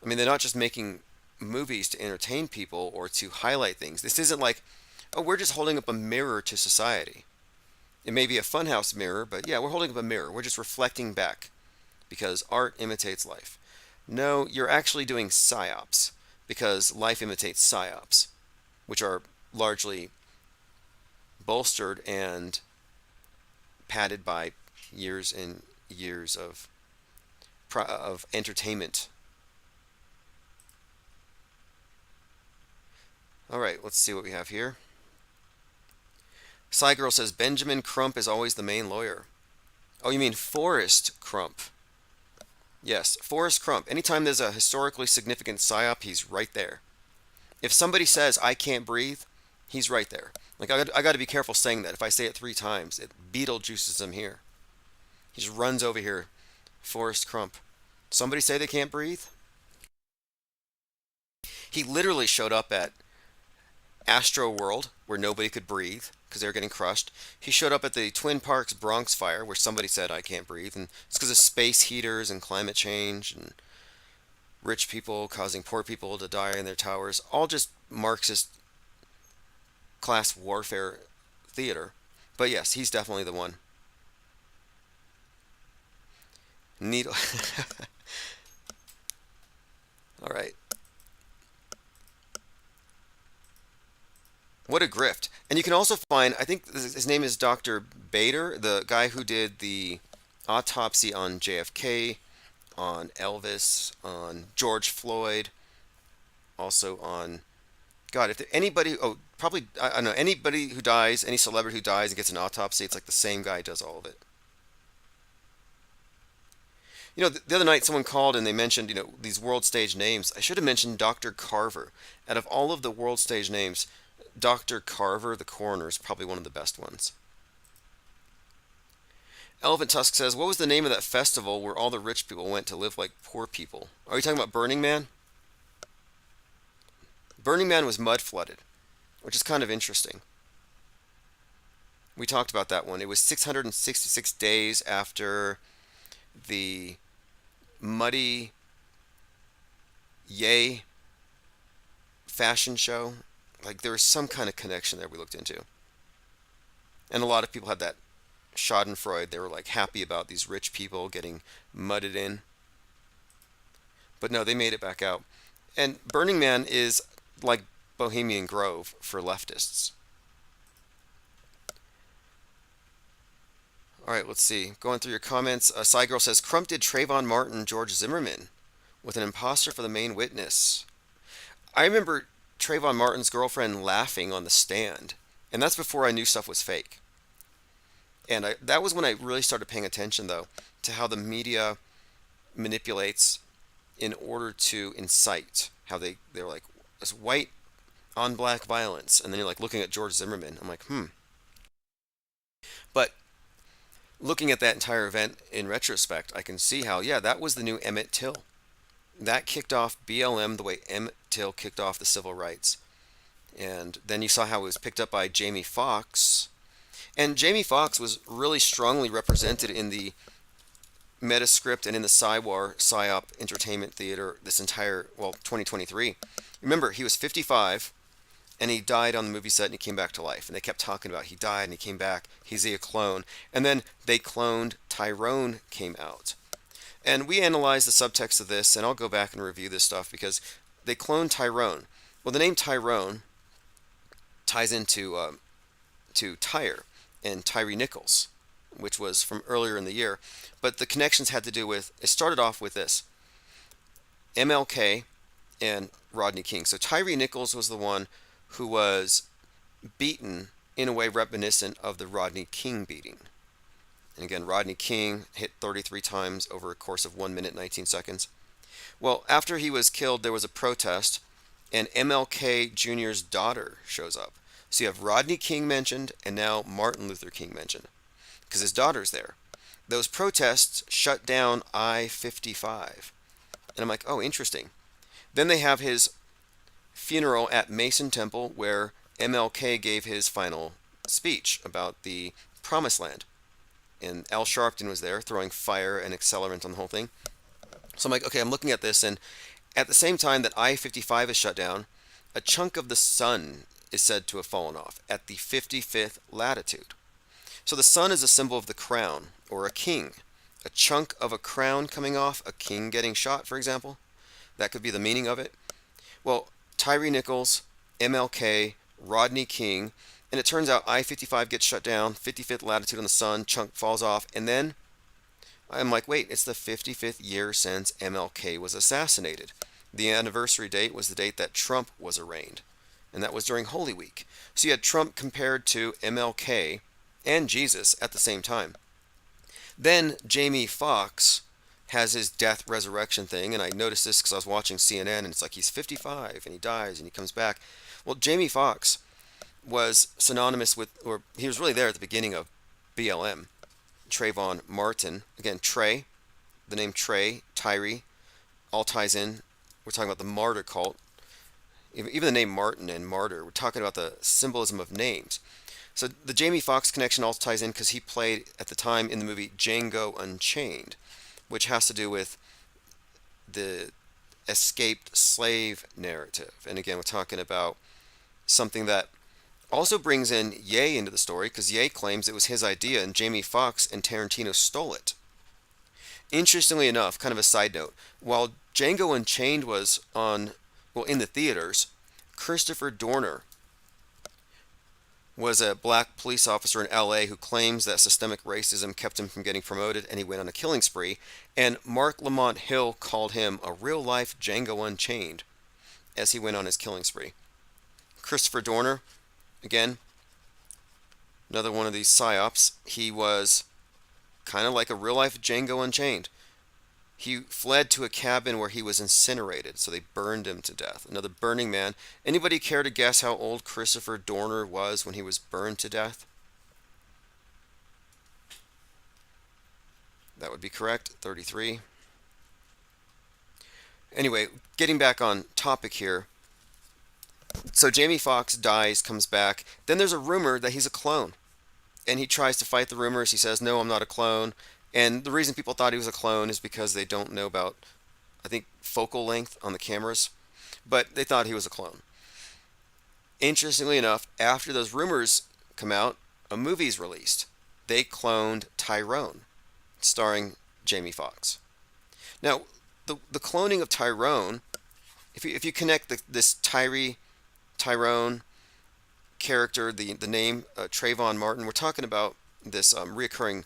I mean, they're not just making movies to entertain people or to highlight things. This isn't like, oh, we're just holding up a mirror to society. It may be a funhouse mirror, but yeah, we're holding up a mirror. We're just reflecting back because art imitates life. No, you're actually doing psyops because life imitates psyops, which are largely bolstered and padded by years and years of entertainment. All right, let's see what we have here. Cygirl says Benjamin Crump is always the main lawyer. Oh, you mean Forrest Crump? Yes, Forrest Crump. Anytime there's a historically significant psyop, he's right there. If somebody says I can't breathe, he's right there. Like I got to be careful saying that. If I say it 3 times, it Beetlejuices him here. He just runs over here. Forrest Crump. Somebody say they can't breathe? He literally showed up at Astro World, where nobody could breathe because they were getting crushed. He showed up at the Twin Parks Bronx fire, where somebody said I can't breathe, and it's because of space heaters and climate change and rich people causing poor people to die in their towers. All just Marxist class warfare theater. But yes, he's definitely the one. Needle. All right. What a grift. And you can also find, I think his name is Dr. Bader, the guy who did the autopsy on JFK, on Elvis, on George Floyd, also on, God, if there, anybody, oh, probably, I don't know, anybody who dies, any celebrity who dies and gets an autopsy, it's like the same guy does all of it. You know, the other night someone called and they mentioned, you know, these world stage names. I should have mentioned Dr. Carver. Out of all of the world stage names, Dr. Carver, the coroner, is probably one of the best ones. Elephant Tusk says, what was the name of that festival where all the rich people went to live like poor people? Are you talking about Burning Man? Burning Man was mud flooded, which is kind of interesting. We talked about that one. It was 666 days after the Muddy Yay fashion show. Like there was some kind of connection there we looked into. And a lot of people had that schadenfreude. They were like happy about these rich people getting mudded in. But no, they made it back out. And Burning Man is like Bohemian Grove for leftists. All right, let's see. Going through your comments. Cygirl says, Crump did Trayvon Martin, George Zimmerman with an imposter for the main witness. I remember Trayvon Martin's girlfriend laughing on the stand. And that's before I knew stuff was fake. And that was when I really started paying attention, though, to how the media manipulates in order to incite. How they're like, this white on black violence. And then you're like looking at George Zimmerman. I'm like, But looking at that entire event in retrospect, I can see how, yeah, that was the new Emmett Till. That kicked off BLM the way Emmett Till kicked off the civil rights. And then you saw how it was picked up by Jamie Foxx. And Jamie Foxx was really strongly represented in the Metascript and in the PSYOP Entertainment Theater this entire, 2023. Remember, he was 55, and he died on the movie set, and he came back to life. And they kept talking about he died, and he came back. He's a clone. And then they cloned Tyrone came out. And we analyzed the subtext of this, and I'll go back and review this stuff because they cloned Tyrone. Well, the name Tyrone ties into to Tyre and Tyree Nichols, which was from earlier in the year. But the connections had to do with, it started off with this, MLK and Rodney King. So Tyree Nichols was the one who was beaten in a way reminiscent of the Rodney King beating. And again, Rodney King hit 33 times over a course of 1 minute 19 seconds. Well, after he was killed, there was a protest, and MLK Jr.'s daughter shows up. So you have Rodney King mentioned, and now Martin Luther King mentioned, because his daughter's there. Those protests shut down I-55. And I'm like, oh, interesting. Then they have his funeral at Mason Temple, where MLK gave his final speech about the Promised Land. And Al Sharpton was there throwing fire and accelerant on the whole thing. So I'm like, okay, I'm looking at this, and at the same time that I-55 is shut down, a chunk of the sun is said to have fallen off at the 55th latitude. So the sun is a symbol of the crown, or a king. A chunk of a crown coming off, a king getting shot, for example. That could be the meaning of it. Well, Tyree Nichols, MLK, Rodney King, And it turns out I-55 gets shut down, 55th latitude on the sun, chunk falls off, and then I'm like, wait, it's the 55th year since MLK was assassinated. The anniversary date was the date that Trump was arraigned, and that was during Holy Week. So you had Trump compared to MLK and Jesus at the same time. Then Jamie Foxx has his death resurrection thing, and I noticed this because I was watching CNN, and it's like he's 55 and he dies and he comes back. Well, Jamie Foxx was synonymous with, or he was really there at the beginning of BLM. Trayvon Martin, again, Trey, the name Trey, Tyree, all ties in. We're talking about the martyr cult. Even the name Martin and martyr, we're talking about the symbolism of names. So the Jamie Foxx connection also ties in because he played at the time in the movie Django Unchained, which has to do with the escaped slave narrative. And again, we're talking about something that also brings in Ye into the story, because Ye claims it was his idea and Jamie Foxx and Tarantino stole it. Interestingly enough, kind of a side note, while Django Unchained was in the theaters, Christopher Dorner was a black police officer in LA who claims that systemic racism kept him from getting promoted and he went on a killing spree. And Mark Lamont Hill called him a real-life Django Unchained as he went on his killing spree. Christopher Dorner, again, another one of these psyops. He was kind of like a real-life Django Unchained. He fled to a cabin where he was incinerated, so they burned him to death. Another Burning Man. Anybody care to guess how old Christopher Dorner was when he was burned to death? That would be correct, 33. Anyway, getting back on topic here. So Jamie Foxx dies, comes back. Then there's a rumor that he's a clone. And he tries to fight the rumors. He says, no, I'm not a clone. And the reason people thought he was a clone is because they don't know about, I think, focal length on the cameras. But they thought he was a clone. Interestingly enough, after those rumors come out, a movie's released. They cloned Tyrone, starring Jamie Foxx. Now, the cloning of Tyrone, if you connect this Tyrone character, the name Trayvon Martin, we're talking about this reoccurring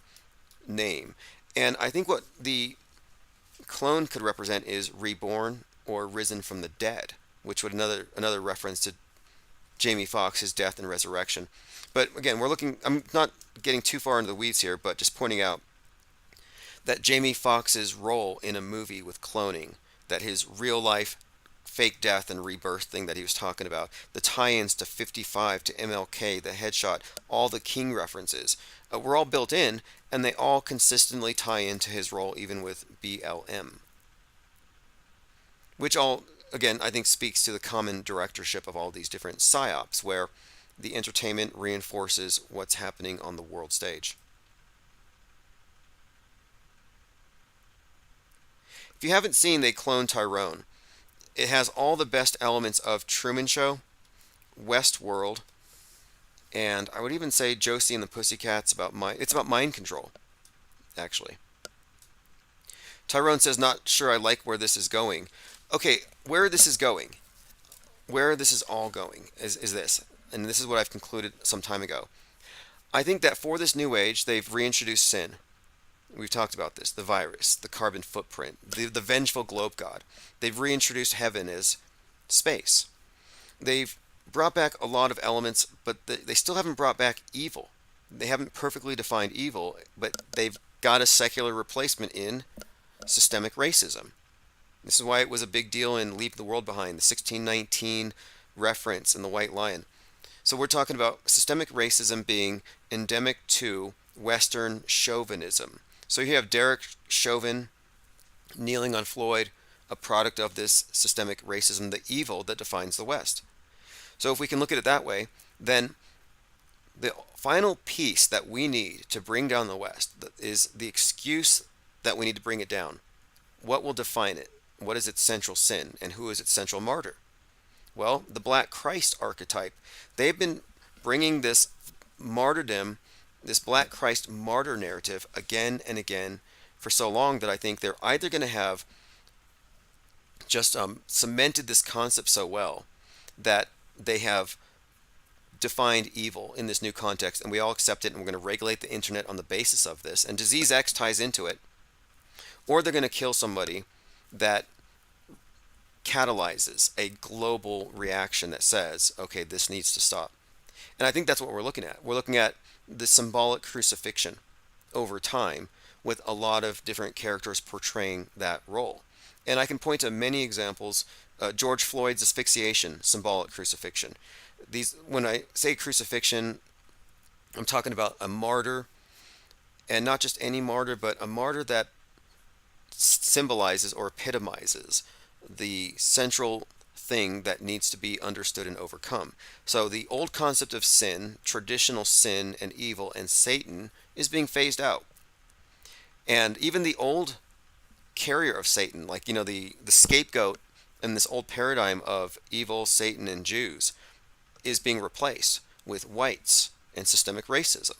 name. And I think what the clone could represent is reborn or risen from the dead, which would another reference to Jamie Foxx, his death and resurrection. But again, I'm not getting too far into the weeds here, but just pointing out that Jamie Foxx's role in a movie with cloning, that his real life fake death and rebirth thing that he was talking about, the tie-ins to 55, to MLK, the headshot, all the King references, were all built in, and they all consistently tie into his role even with BLM. Which all, again, I think speaks to the common directorship of all these different psyops, where the entertainment reinforces what's happening on the world stage. If you haven't seen They Cloned Tyrone, it has all the best elements of Truman Show, Westworld, and I would even say Josie and the Pussycats. It's about mind control, actually. Tyrone says, not sure I like where this is going. Okay, where this is going, where this is all going is this, and this is what I've concluded some time ago. I think that for this new age, they've reintroduced sin. We've talked about this, the virus, the carbon footprint, the vengeful globe god. They've reintroduced heaven as space. They've brought back a lot of elements, but they still haven't brought back evil. They haven't perfectly defined evil, but they've got a secular replacement in systemic racism. This is why it was a big deal in Leave the World Behind, the 1619 reference in The White Lion. So we're talking about systemic racism being endemic to Western chauvinism. So you have Derek Chauvin kneeling on Floyd, a product of this systemic racism, the evil that defines the West. So if we can look at it that way, then the final piece that we need to bring down the West is the excuse that we need to bring it down. What will define it? What is its central sin? And who is its central martyr? Well, the Black Christ archetype. They've been bringing this martyrdom, this Black Christ martyr narrative again and again for so long that I think they're either going to have just cemented this concept so well that they have defined evil in this new context, and we all accept it, and we're going to regulate the internet on the basis of this, and Disease X ties into it, or they're going to kill somebody that catalyzes a global reaction that says, okay, this needs to stop. And I think that's what we're looking at. We're looking at the symbolic crucifixion over time with a lot of different characters portraying that role. And I can point to many examples. George Floyd's asphyxiation, symbolic crucifixion. When I say crucifixion, I'm talking about a martyr, and not just any martyr, but a martyr that symbolizes or epitomizes the central thing that needs to be understood and overcome. So the old concept of sin, traditional sin and evil and Satan, is being phased out. And even the old carrier of Satan, like, the scapegoat in this old paradigm of evil, Satan, and Jews, is being replaced with whites and systemic racism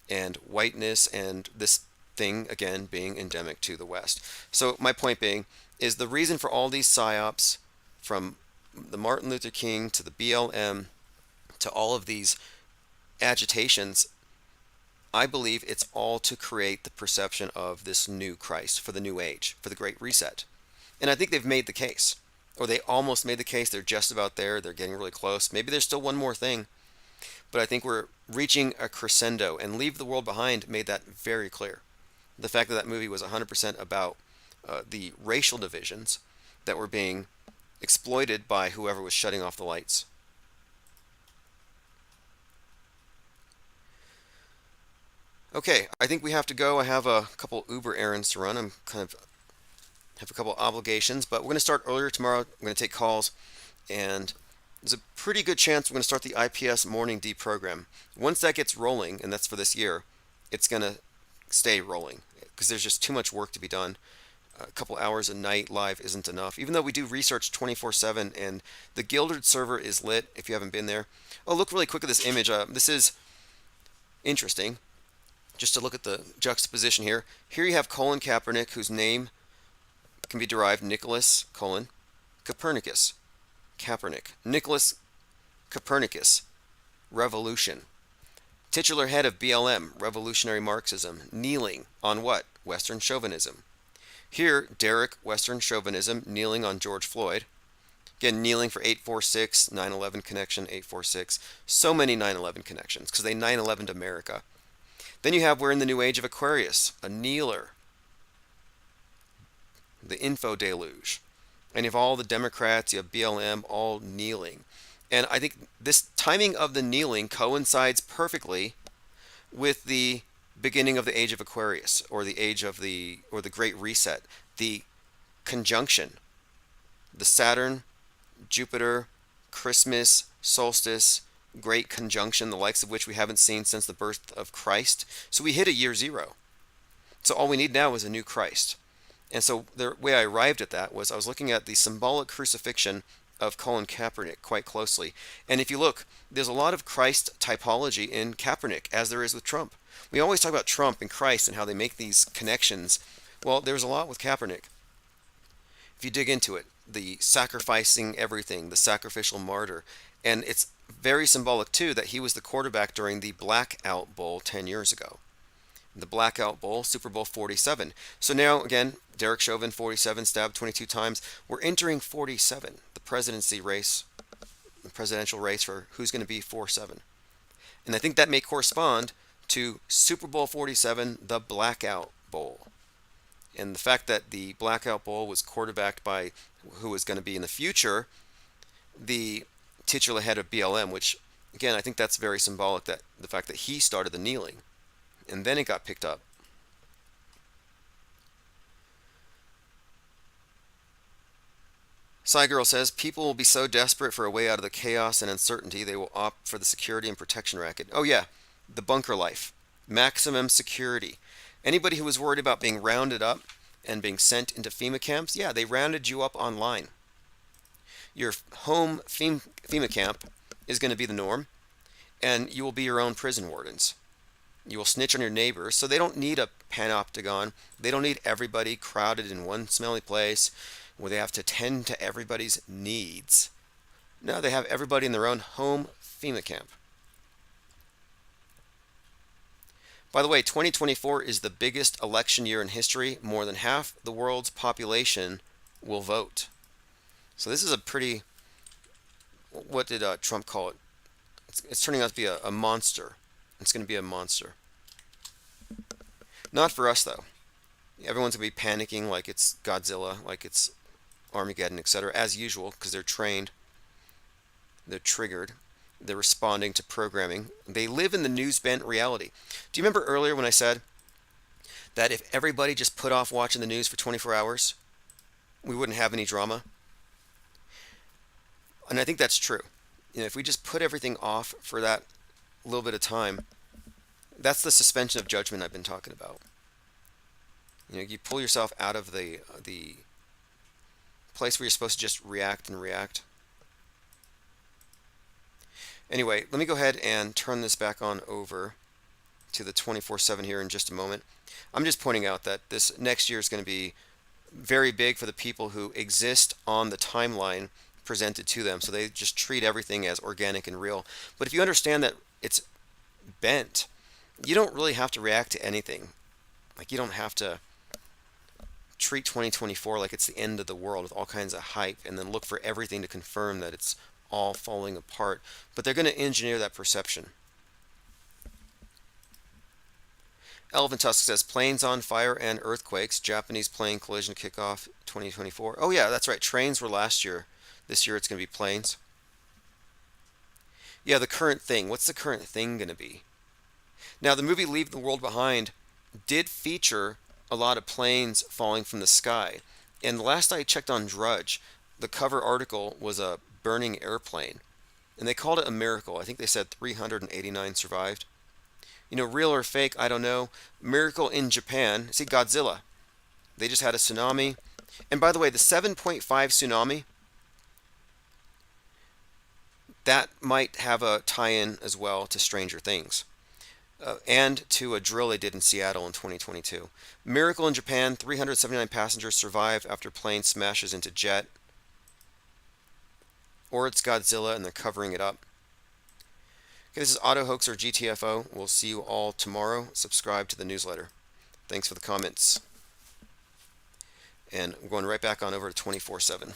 and whiteness, and this thing again being endemic to the West. So my point being is the reason for all these psyops, from the Martin Luther King to the BLM to all of these agitations, I believe it's all to create the perception of this new Christ for the new age, for the Great Reset. And I think they've made the case, or they almost made the case. They're just about there. They're getting really close. Maybe there's still one more thing, but I think we're reaching a crescendo, and Leave the World Behind made that very clear. The fact that movie was 100% about the racial divisions that were being exploited by whoever was shutting off the lights. Okay, I think we have to go. I have a couple Uber errands to run. I'm kind of have a couple obligations, but we're going to start earlier tomorrow. We're going to take calls, and there's a pretty good chance we're going to start the IPS Morning D program. Once that gets rolling, and that's for this year, it's going to stay rolling because there's just too much work to be done. A couple hours a night live isn't enough, even though we do research 24/7, and the Gilded server is lit if you haven't been there. Oh, look really quick at this image. This is interesting, just to look at the juxtaposition here. Here you have Colin Kaepernick, whose name can be derived Nicholas colon Copernicus. Kaepernick. Nicholas Copernicus. Revolution. Titular head of BLM, Revolutionary Marxism, kneeling on what? Western chauvinism. Here, Derek, Western chauvinism, kneeling on George Floyd. Again, kneeling for 846, 9/11 connection, 846. So many 9/11 connections, because they 9/11'd America. Then you have, we're in the new age of Aquarius, a kneeler. The info deluge. And you have all the Democrats, you have BLM, all kneeling. And I think this timing of the kneeling coincides perfectly with the beginning of the age of Aquarius, or the age of the Great Reset, the conjunction, the Saturn, Jupiter, Christmas, solstice, great conjunction, the likes of which we haven't seen since the birth of Christ. So we hit a year zero. So all we need now is a new Christ. And so the way I arrived at that was I was looking at the symbolic crucifixion of Colin Kaepernick quite closely. And if you look, there's a lot of Christ typology in Kaepernick, as there is with Trump. We always talk about Trump and Christ and how they make these connections. Well, there's a lot with Kaepernick. If you dig into it, the sacrificing everything, the sacrificial martyr. And it's very symbolic, too, that he was the quarterback during the Blackout Bowl 10 years ago. The Blackout Bowl, Super Bowl 47. So now, again, Derek Chauvin, 47, stabbed 22 times. We're entering 47, the presidency race, the presidential race for who's going to be 4-7. And I think that may correspond to Super Bowl 47, the Blackout Bowl. And the fact that the Blackout Bowl was quarterbacked by who was going to be in the future the titular head of BLM, which, again, I think that's very symbolic, that the fact that he started the kneeling. And then it got picked up. Girl says, people will be so desperate for a way out of the chaos and uncertainty, they will opt for the security and protection racket. Oh yeah, the bunker life. Maximum security. Anybody who was worried about being rounded up and being sent into FEMA camps, yeah, they rounded you up online. Your home FEMA camp is going to be the norm, and you will be your own prison wardens. You will snitch on your neighbors, so they don't need a panopticon. They don't need everybody crowded in one smelly place where they have to tend to everybody's needs. No, they have everybody in their own home FEMA camp. By the way, 2024 is the biggest election year in history. More than half the world's population will vote. So this is a pretty, what did Trump call it? It's turning out to be a monster. It's going to be a monster. Not for us, though. Everyone's going to be panicking like it's Godzilla, like it's Armageddon, etc., as usual, because they're trained. They're triggered. They're responding to programming. They live in the news-bent reality. Do you remember earlier when I said that if everybody just put off watching the news for 24 hours, we wouldn't have any drama? And I think that's true. If we just put everything off for that little bit of time, that's the suspension of judgment I've been talking about. You pull yourself out of the place where you're supposed to just react and react. Anyway, let me go ahead and turn this back on over to the 24/7 here in just a moment. I'm just pointing out that this next year is going to be very big for the people who exist on the timeline presented to them. So they just treat everything as organic and real. But if you understand that it's bent, you don't really have to react to anything. Like, you don't have to treat 2024 like it's the end of the world with all kinds of hype and then look for everything to confirm that it's all falling apart. But they're going to engineer that perception. Elephant Tusk says, planes on fire and earthquakes. Japanese plane collision kickoff 2024. Oh yeah, that's right. Trains were last year. This year it's going to be planes. Yeah, the current thing. What's the current thing going to be? Now, the movie Leave the World Behind did feature a lot of planes falling from the sky. And the last I checked on Drudge, the cover article was a burning airplane. And they called it a miracle. I think they said 389 survived. Real or fake, I don't know. Miracle in Japan. See, Godzilla. They just had a tsunami. And by the way, the 7.5 tsunami, that might have a tie-in as well to Stranger Things. And to a drill they did in Seattle in 2022. Miracle in Japan, 379 passengers survive after plane smashes into jet. Or it's Godzilla and they're covering it up. Okay, this is Auto Hoaxer GTFO. We'll see you all tomorrow. Subscribe to the newsletter. Thanks for the comments. And we're going right back on over to 24/7.